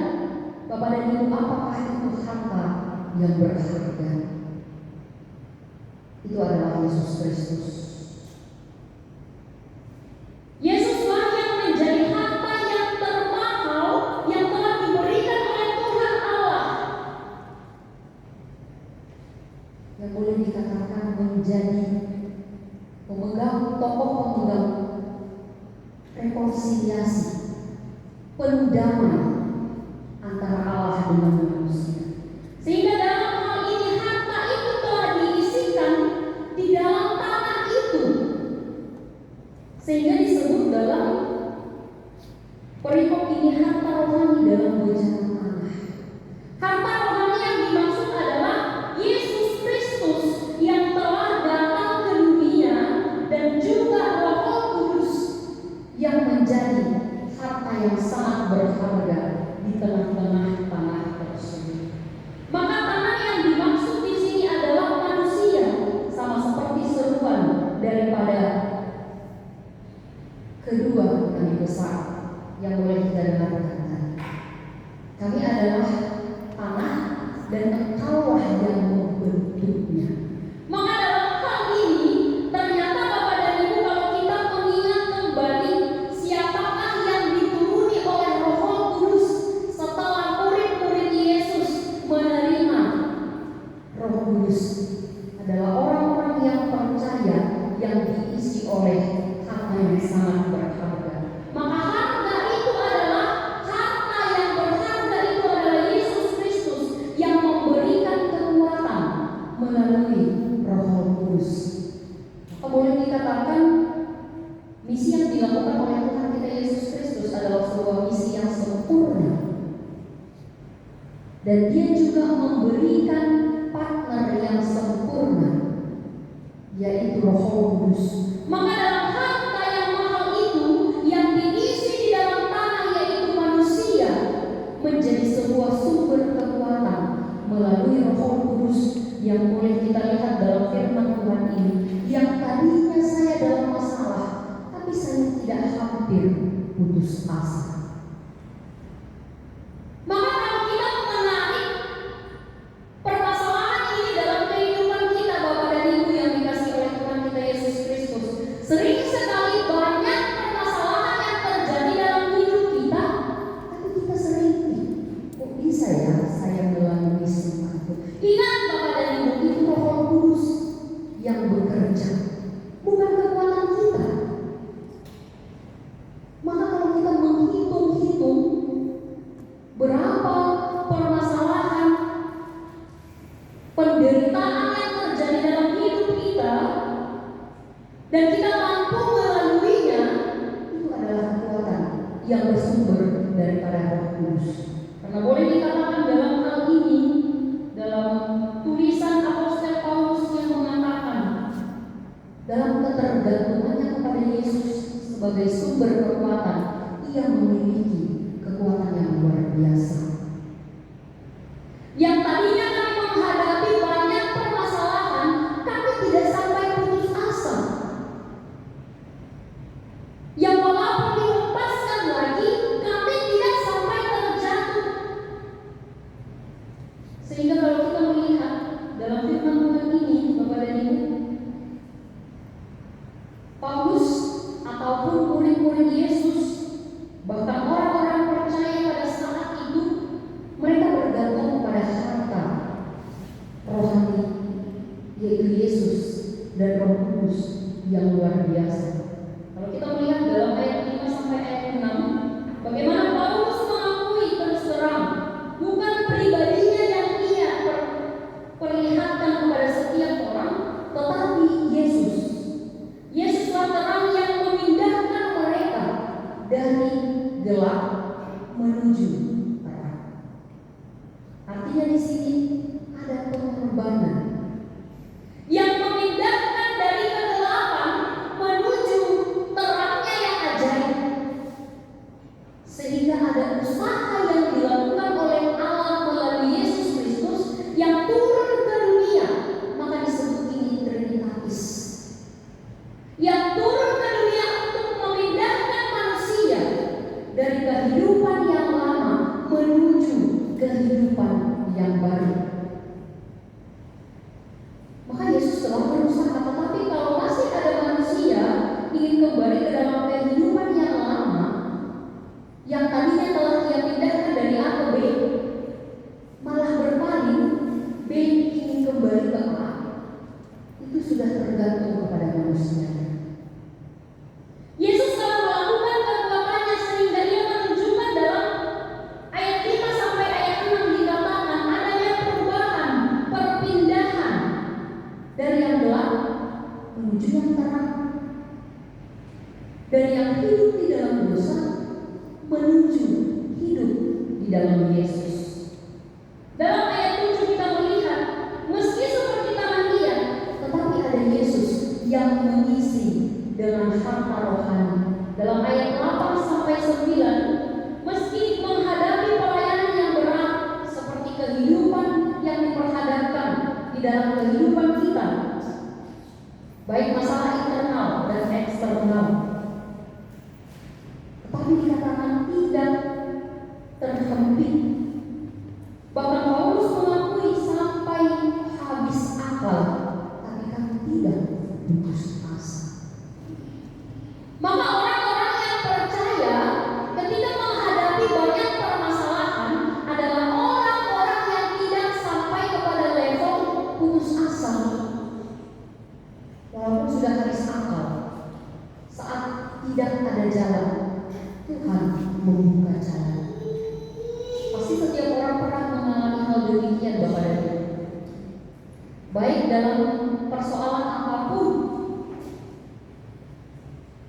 Bapak dan Ibu, apakah itu harta yang berharga? Itu adalah Yesus Kristus. Yesuslah yang menjadi harta yang termahal yang telah diberikan oleh Tuhan Allah, yang boleh dikatakan menjadi tokoh pemegang rekonsiliasi, pendamai antara Allah dengan manusia. Sehingga dalam hal ini harta itu telah diisikan di dalam tanah itu, sehingga disebut dalam perikop ini harta rohani dalam wajah Allah. Harta rohani yang dimaksud adalah Yesus Kristus yang telah datang ke dunia, dan juga Roh Kudus yang menjadi harta yang sangat berharga di tengah-tengah tanah tersebut. Maka tanah yang dimaksud di sini adalah manusia, sama seperti seruan daripada kedua kami besar yang boleh kita dengarkan tadi. Kami adalah tanah dan Engkaulah yang membentuknya. Maka dalam hal ini ternyata Bapak dan Ibu, kalau kita mengingat kembali siapakah yang dituruni oleh Roh Kudus setelah murid-murid Yesus menerima Roh Kudus, adalah orang-orang yang percaya yang diisi oleh harta yang sangat berharga. Maka harta itu adalah harta yang berharga, itu adalah Yesus Kristus yang memberikan kekuatan melalui Roh Kudus. Maka boleh dikatakan misi yang dilakukan oleh Tuhan kita Yesus Kristus adalah sebuah misi yang sempurna, dan Dia juga memberikan partner yang sempurna, yaitu Roh Kudus. Maka dalam harta yang mahal itu yang diisi di dalam tanah, yaitu manusia, menjadi sebuah sumber kekuatan melalui Roh Kudus yang boleh kita lihat dalam firman Tuhan ini. Yang tadinya saya dalam masalah, tapi saya tidak hampir putus asa. Maka kalau kita menarik permasalahan ini dalam kehidupan kita, Bapak dan Ibu yang dikasihi oleh Tuhan kita Yesus Kristus, sering sekali banyak permasalahan yang terjadi dalam hidup kita, tapi kita sering, kok bisa ya saya melalui semua itu? Ingat Bapak dan Ibu, itu Roh Kudus yang bekerja, bukan kekuatan kita. Maka kalau kita menghitung-hitung berapa permasalahan, penderitaan yang terjadi dalam hidup kita, dan kita mampu melaluinya, itu adalah kekuatan yang bersumber daripada Roh Kudus. Karena boleh dikatakan dalam hal ini, dalam tulisan Apostel Paulus yang mengatakan dalam ketergantungannya kepada Yesus sebagai sumber kekuatan, ia memiliki kekuatan yang luar biasa. Yang tadinya kami menghadapi banyak permasalahan, kami tidak sampai putus asa. Yang walaupun dilepaskan lagi, kami tidak sampai terjatuh. Sehingga kalau kita melihat dalam firman Tuhan ini, Bapak dan Ibu, Paulus ataupun murid-murid Yesus, bahkan orang-orang percaya pada saat itu, mereka bergantung kepada harta rohani, yaitu Yesus dan Roh Kudus yang luar biasa. Kalau kita melihat dalam ayat 5 sampai ayat 6, bagaimana Paulus mengakui terus terang, bukan pribadinya yang ia perlihatkan kepada setiap orang, tetapi Yesus. Yesuslah terang yang memindahkan mereka dari gelap menuju terang. Artinya di sini ada pengorbanan yang memindahkan dari kegelapan menuju terangnya yang ajaib, sehingga ada usaha menuju hidup di dalam Yesus. Dalam ayat 7 kita melihat, meski seperti tangan dia, tetapi ada Yesus yang mengisi dengan harta rohani. Dalam ayat 8 sampai 9, meski menghadapi pelayanan yang berat seperti kehidupan yang diperhadapkan di dalam kehidupan kita, baik masalah internal dan eksternal, tetapi dikatakan tidak terhempit. Bahkan Paulus mengakui sampai habis akal, tapi kami tidak putus asa. Maka orang-orang yang percaya ketika menghadapi banyak permasalahan adalah orang-orang yang tidak sampai kepada level putus asa. Walaupun sudah habis akal, saat tidak ada jalan, Tuhan membuka jalan. Pasti setiap orang pernah mengalami hal demikian, Bapak dan Ibu. Baik dalam persoalan apapun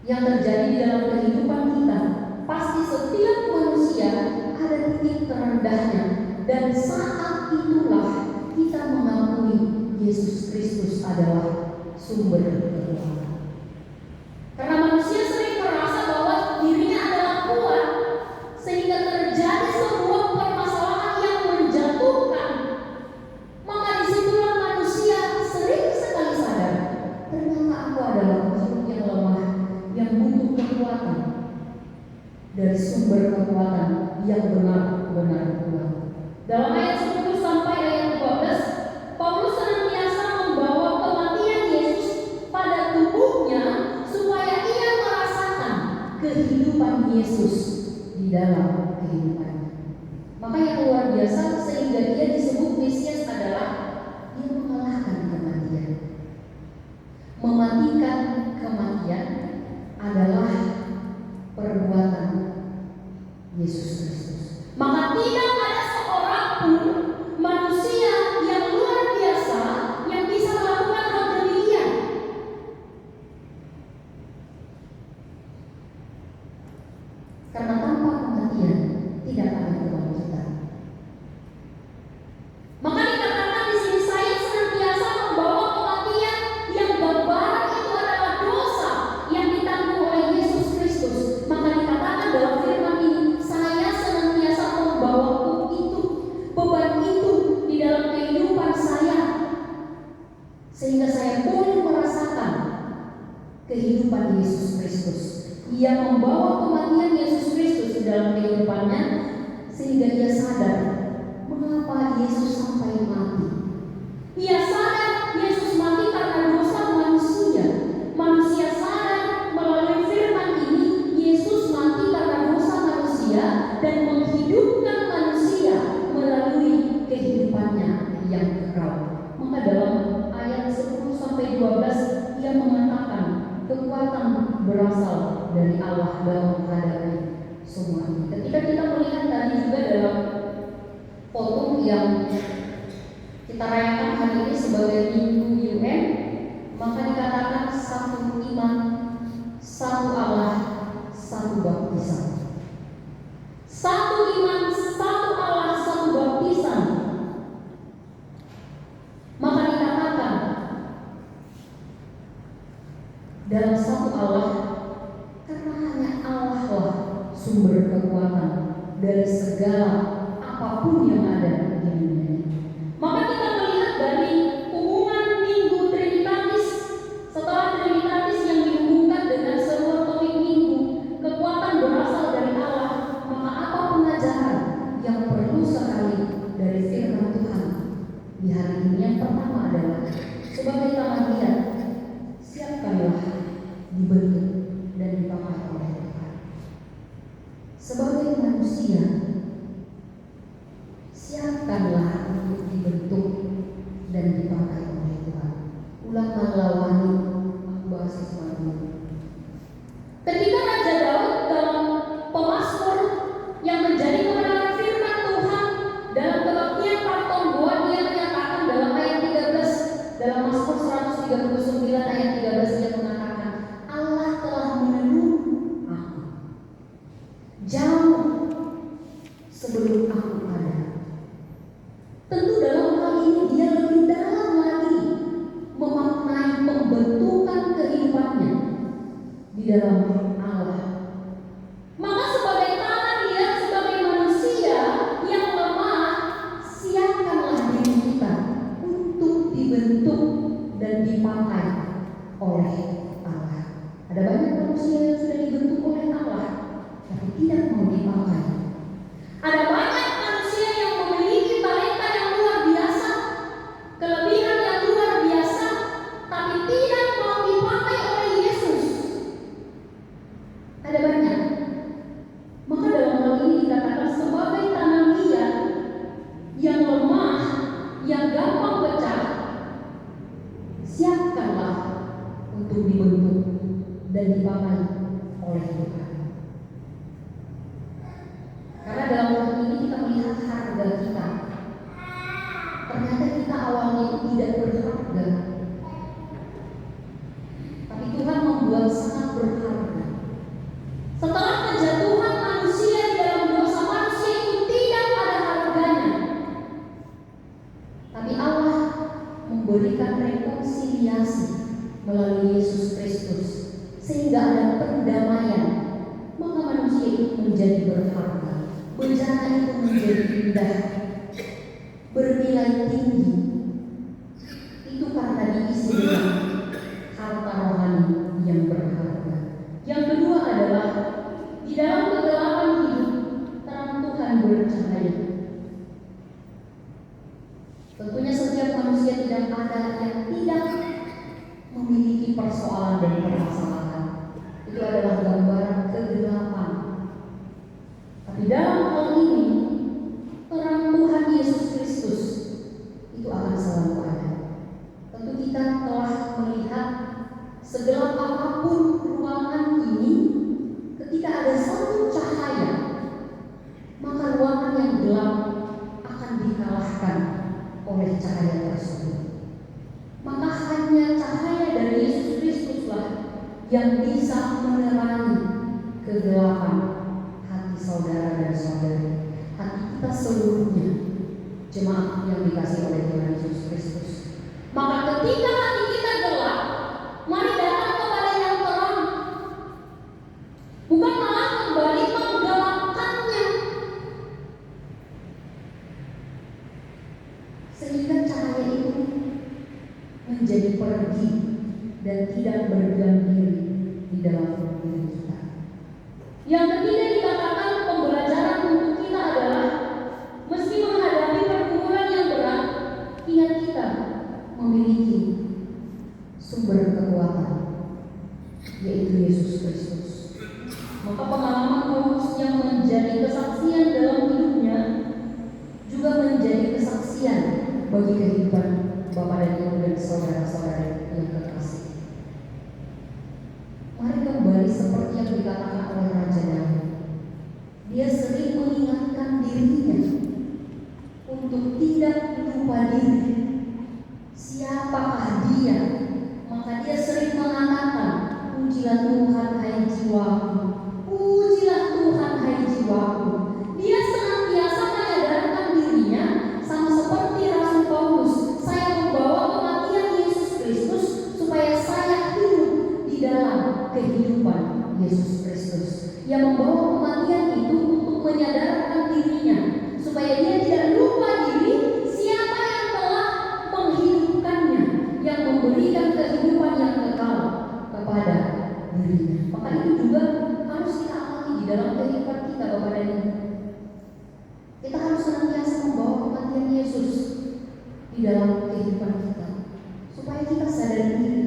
yang terjadi di dalam kehidupan kita, pasti setiap manusia ada titik terendahnya, dan saat itulah kita mengakui Yesus Kristus adalah sumber kekuatan. Karena manusia sering merasa bahwa dirinya adalah kuat, sehingga terjadi sebuah permasalahan yang menjatuhkan. Maka disitulah manusia sering sekali sadar, ternyata aku adalah makhluk yang lemah, yang butuh kekuatan dari sumber kekuatan yang benar-benar kuat. Dalam ayat 10 sampai ayat 12, Paulus senantiasa membawa kematian Yesus pada tubuhnya supaya ia merasakan kehidupan Yesus di dalam kehidupannya. Maka yang luar biasa sehingga dia disebut Mesias adalah dia mengalahkan kematian. Mematikan kematian adalah perbuatan Yesus Kristus. Maka tidak ada seorang pun manusia yang luar biasa yang bisa melakukan hal demikian. Karena tanpa kematian tidak ada kebangkitan. Maka dikatakan di sini, saya senantiasa membawa kematian yang gambaran itu adalah dosa yang ditanggung oleh Yesus Kristus. Maka dikatakan dalam firman ini, saya senantiasa membawa beban itu di dalam kehidupan saya, sehingga saya boleh merasakan kehidupan Yesus Kristus. Ia membawa kematian Yesus Kristus di dalam kehidupannya, sehingga ia sadar mengapa Yesus sampai mati. Ia sadar Yesus mati karena dosa manusia. Manusia sadar melalui firman ini, Yesus mati karena dosa manusia dan menghidupkan manusia melalui kehidupannya yang kekal. Maka dalam ayat 10 sampai 12 ia mengatakan kekuatan berasal dari Allah dalam menghadapi semua ini. Ketika kita melihat tadi juga dalam foto yang kita rayakan hari ini sebagai Minggu UN, maka dikatakan satu iman, satu Allah, satu baptisan. Satu iman, satu Allah, satu baptisan. Maka dikatakan dalam satu Allah, karena hanya Allah lah sumber kekuatan dari segala apapun yang ada di dunia ini. Maka kita melihat dari hubungan Minggu Trinitatis, setelah Trinitatis yang dihubungkan dengan seluruh topik Minggu, kekuatan berasal dari Allah. Maka apa pengajaran yang perlu sekali dari firman Tuhan di hari ini? Yang pertama adalah sebagai tangan dia, siapkanlah dibentuk dan dipakai oleh Tuhan. Sebagai manusia, siapkanlah untuk dibentuk dan dipakai oleh Tuhan. Ulang melawani, aku bahas sesuatu. Ketika Raja Daud dalam Pemasmur yang menjadi kebenaran firman Tuhan dalam kebaktian Parton Goa, dia menyatakan dalam ayat 13 dalam Mazmur 139 ayat 13 dia mengatakan, Allah telah menenun aku jauh menjadi berharga, bencana itu menjadi indah, bernilai tinggi. Itu karena diisi dengan harta rohani yang berharga. Yang kedua adalah di dalam kegelapan hidup terang Tuhan bercahaya. Tentunya setiap manusia tidak ada yang tidak memiliki persoalan dan permasalahan. Itu adalah gambaran kegelapan. Tapi dalam hal ini terang Tuhan Yesus Kristus itu akan selalu ada. Tentu kita telah melihat segelap apapun ruangan ini, ketika ada satu cahaya, maka ruangan yang gelap akan dikalahkan oleh cahaya tersebut. Maka hanya cahaya dari Yesus Kristuslah yang bisa menerangi kegelapan hati saudara dan saudari, hati kita seluruhnya, jemaat yang dikasihi oleh Tuhan Yesus Kristus. Maka ketika hati kita gelap, mari datang kepada yang terang, bukan malah kembali menggelapkannya, sehingga cahaya itu menjadi pergi dan tidak berdiam diri di dalam diri kita. Yang ketiga dikatakan pembelajaran untuk kita adalah meski menghadapi pergumulan yang berat, ingat kita memiliki sumber kekuatan, yaitu Yesus Kristus. Maka pengalaman Paulus yang menjadi kesaksian dalam hidupnya juga menjadi kesaksian bagi kehidupan Bapak dan Ibu dan saudara-saudara yang terkasih. Mari kembali seperti yang dikatakan oleh Raja Daud. Dia sering mengingatkan dirinya untuk tidak lupa diri. Siapakah dia? Maka dia sering mengatakan, pujilah Tuhan hai jiwaku, pujilah Tuhan hai jiwaku. Dia senantiasa menyadarkan dirinya, sama seperti Rasul Paulus, saya membawa kematian Yesus Kristus supaya saya hidup di dalam kehidupan Yesus Kristus. Yang membawa kematian itu untuk menyadarkan dirinya, supaya dia tidak lupa diri siapa yang telah menghidupkannya, yang memberikan kehidupan yang kekal kepada dirinya. Maka itu juga harus kita alami di dalam kehidupan kita, Bapak dan Ibu. Kita harus senantiasa membawa kematian Yesus di dalam kehidupan kita, supaya kita sadar diri,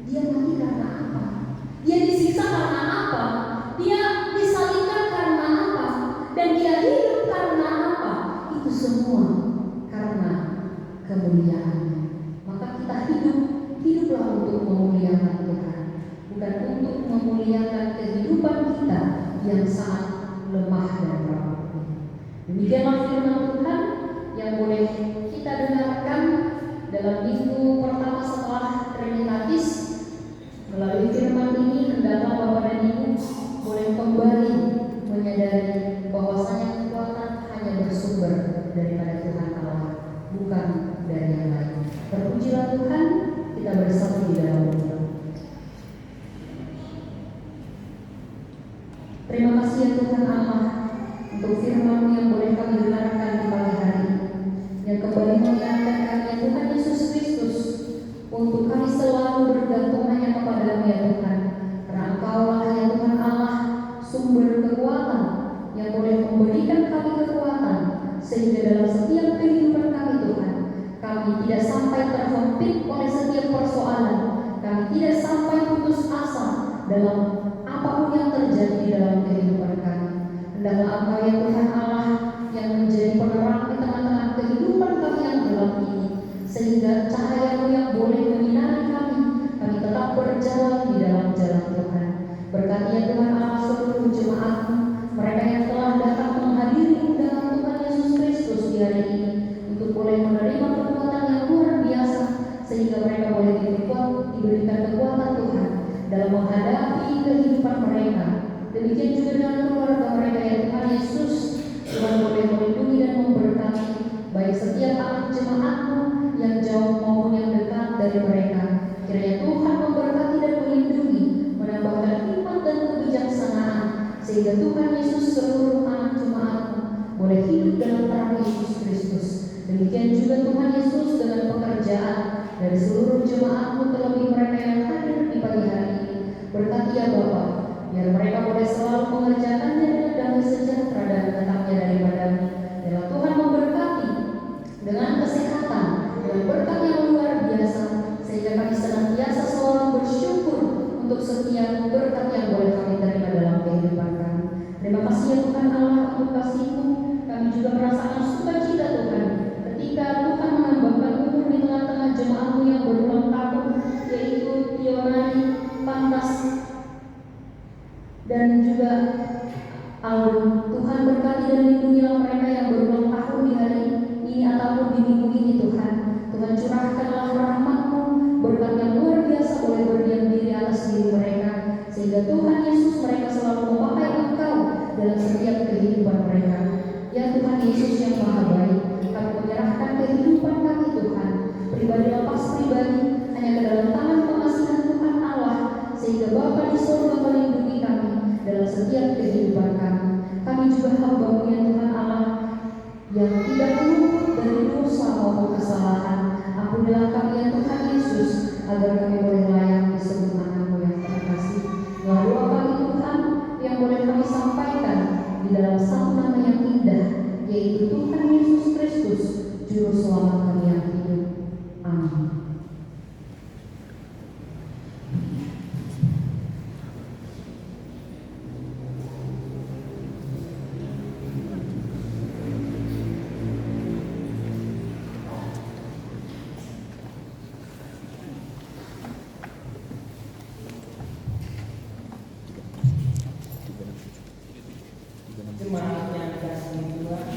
dia mati karena apa, dia disiksa karena apa, dia disalibkan karena apa, dan dia hidup karena apa. Itu semua karena kemuliaannya. Maka kita hiduplah untuk memuliakan Tuhan, bukan untuk memuliakan kehidupan kita yang sangat lemah dan rapuh. Demikianlah firman Tuhan yang boleh kita dengarkan dalam minggu pertama setelah Trinitatis. Melalui firman ini hendaklah Bapak dan Ibu boleh kembali menyadari bahwasanya kekuatan hanya bersumber daripada Tuhan Allah, bukan dari yang lain. Terpujilah Tuhan, kita bersatu di dalam doa. Terima kasih ya Tuhan Allah untuk firman yang boleh kami dengarkan di pagi hari, yang kembali mengingatkan kami ya Tuhan Yesus Kristus, untuk kami selalu bergantung hanya kepada-Mu ya Tuhan, karena Engkaulah ya Tuhan Allah sumber kekuatan yang boleh memberikan kami kekuatan, sehingga dalam setiap kehidupan kami Tuhan, kami tidak sampai terhempit oleh setiap persoalan, kami tidak sampai putus asa dalam apapun yang terjadi di dalam kehidupan kami. Hendaklah Engkau ya Tuhan Allah yang menjadi penerang di tengah-tengah kehidupan kami yang gelap ini, sehingga cahaya-Mu yang boleh menyinari kami tetap berjalan di dalam jalan Tuhan. Berkati ya Tuhan Allah seluruh jemaat-Mu, mereka yang telah datang menghadiri undangan Tuhan Yesus Kristus di hari ini, untuk boleh menerima kekuatan yang luar biasa, sehingga mereka boleh diberikan kekuatan Tuhan dalam menghadapi kehidupan mereka. Demikian juga dengan keluarga mereka yang Tuhan Yesus Tuhan Yesus, seluruh anak jemaat-Mu boleh hidup dalam terang Yesus Kristus. Demikian juga Tuhan Yesus dengan pekerjaan dari seluruh jemaat-Mu, terlebih mereka yang hadir di pagi hari ini. Berkati ya Bapa, biar mereka boleh selalu mengerjakannya dengan damai sejahtera dan datangnya daripada-Mu. Biarlah Tuhan memberkati dengan kesehatan, dengan berkat yang luar biasa, sehingga kami senantiasa selalu bersyukur untuk setiap berkat yang boleh kami terima dalam kehidupan kami. Terima kasih ya Tuhan Allah untuk kasih-Mu. Kami juga merasakan sukacita Tuhan ketika Tuhan menambahkan umur di tengah-tengah jemaat-Mu yang berulang tahun, yaitu Tionari, Pantas, dan juga Aldo. Tuhan berkati dan lindungilah mereka yang berulang tahun di hari ini ataupun di minggu ini Tuhan. Tuhan curahkanlah rahmat-Mu, berkat yang luar biasa boleh berdiam diri atas diri mereka, sehingga Tuhan Yesus mereka selalu memakai Engkau dalam setiap kehidupan mereka. Ya Tuhan Yesus yang Maha Baik, kami menyerahkan kehidupan kami Tuhan, pribadi lepas pribadi, hanya ke dalam tangan pengasihan Tuhan Allah, sehingga Bapa di surga melindungi kami dalam setiap kehidupan kami. Kami juga hamba-Mu ya Tuhan Allah, yang tidak luput dari dosa maupun kesalahan. Ampunilah kami ya Tuhan Yesus, agar kami boleh layak disebut anak-Mu yang terkasih. Melalui doa kami Tuhan yang boleh kami sampaikan di dalam satu nama yang indah, yaitu Tuhan Yesus Kristus, Juru Selamat kami yang hidup. Amin. Jemaat yang dikasihi Tuhan,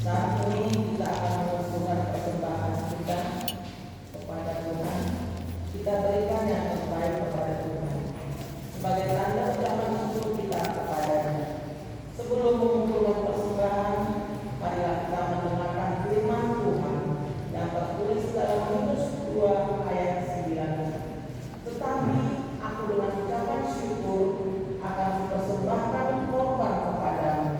saat ini kita akan mengumpulkan persembahan kita kepada Tuhan. Kita berikan yang terbaik kepada Tuhan sebagai tanda ucapan syukur kita kepada-Nya. Sebelum mengumpulkan persembahan, marilah kita mendengarkan firman Tuhan yang tertulis dalam Yunus 2 ayat 9. Tetapi aku dengan ucapan syukur akan mempersembahkan korban kepadamu.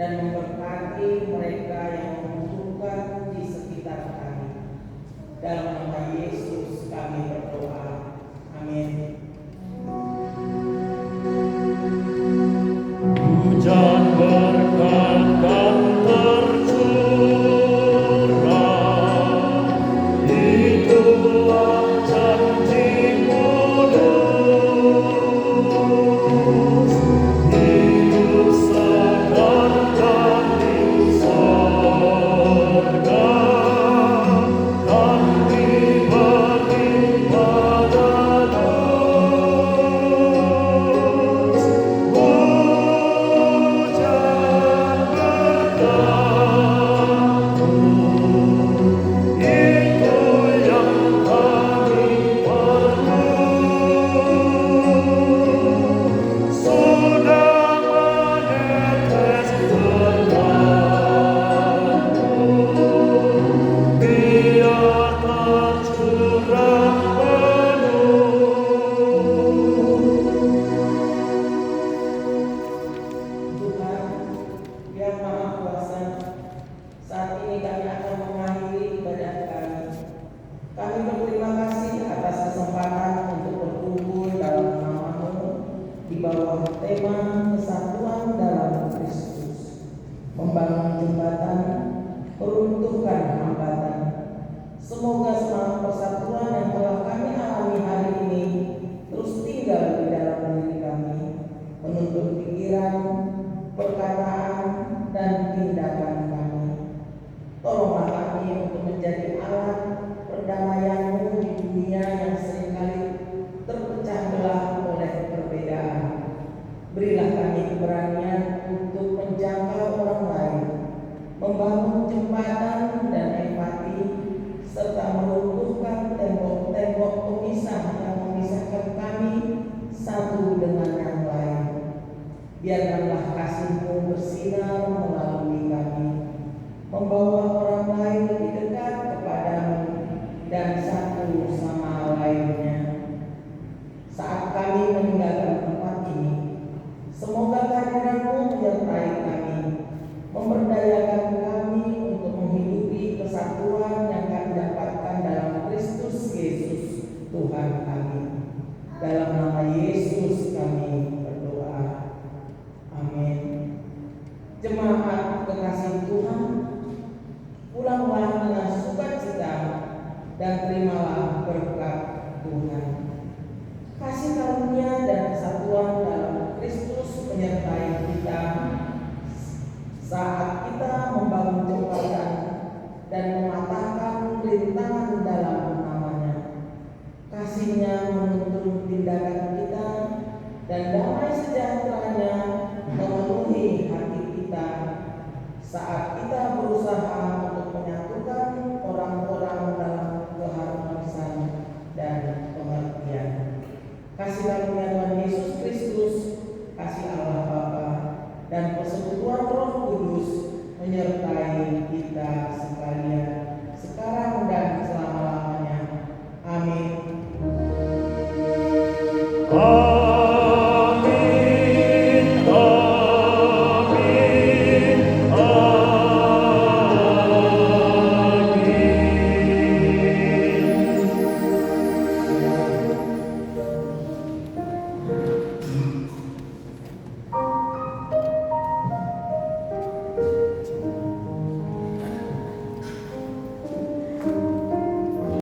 dan memberkati mereka yang membutuhkan di sekitar kami. Dalam nama Yesus kami berdoa. Amin. Hujan berkat kan tercurah, itulah janji-Mu Kudus. Hidup segar dan di sorga, kami beribadah terus. Hujan berkat-Mu, itu yang kami perlu. Sudah menetes berkat-Mu, biar tercurah penuh. Tuhan yang Maha Kuasa, saat ini kami akan mengakhiri ibadah kami. Kami berterima kasih atas kesempatan untuk berkumpul dalam nama-Mu di bawah tema kesatuan dalam Kristus, membangun jembatan, meruntuhkan hambatan. Semoga semangat persatuan yang telah kami alami hari ini terus tinggal di dalam diri kami, menuntun pikiran, perkataan, dan tindakan kami. Tolonglah kami untuk menjadi alat perdamaian-Mu di dunia yang seringkali terpecah belah oleh perbedaan. Berilah kami keberanian untuk menjangkau orang lain, membangun jembatan dan empati, serta meruntuhkan tembok-tembok pemisah yang memisahkan kami satu dengan yang lain. Biarkanlah kasih-Mu bersinar melalui kami, membawa orang lain lebih dekat kepada-Mu dan satu sama lainnya. Saat kami meninggalkan tempat ini, semoga kehadiran-Mu menyertai kami, memberdayakan kami untuk menghidupi kesatuan yang kami dapatkan dalam Kristus Yesus Tuhan kami. Dalam nama Yesus kami berdoa. Amin. Jemaat kekasih Tuhan, pulanglah dengan sukacita dan terimalah berkat Tuhan. Kasih karunia dan kesatuan dalam Kristus menyertai kita saat kita membangun jembatan dan mematahkan rintangan dalam namanya. Kasih-Nya menuntun tindakan kita dan damai sejahtera-Nya memenuhi hati kita saat kita berusaha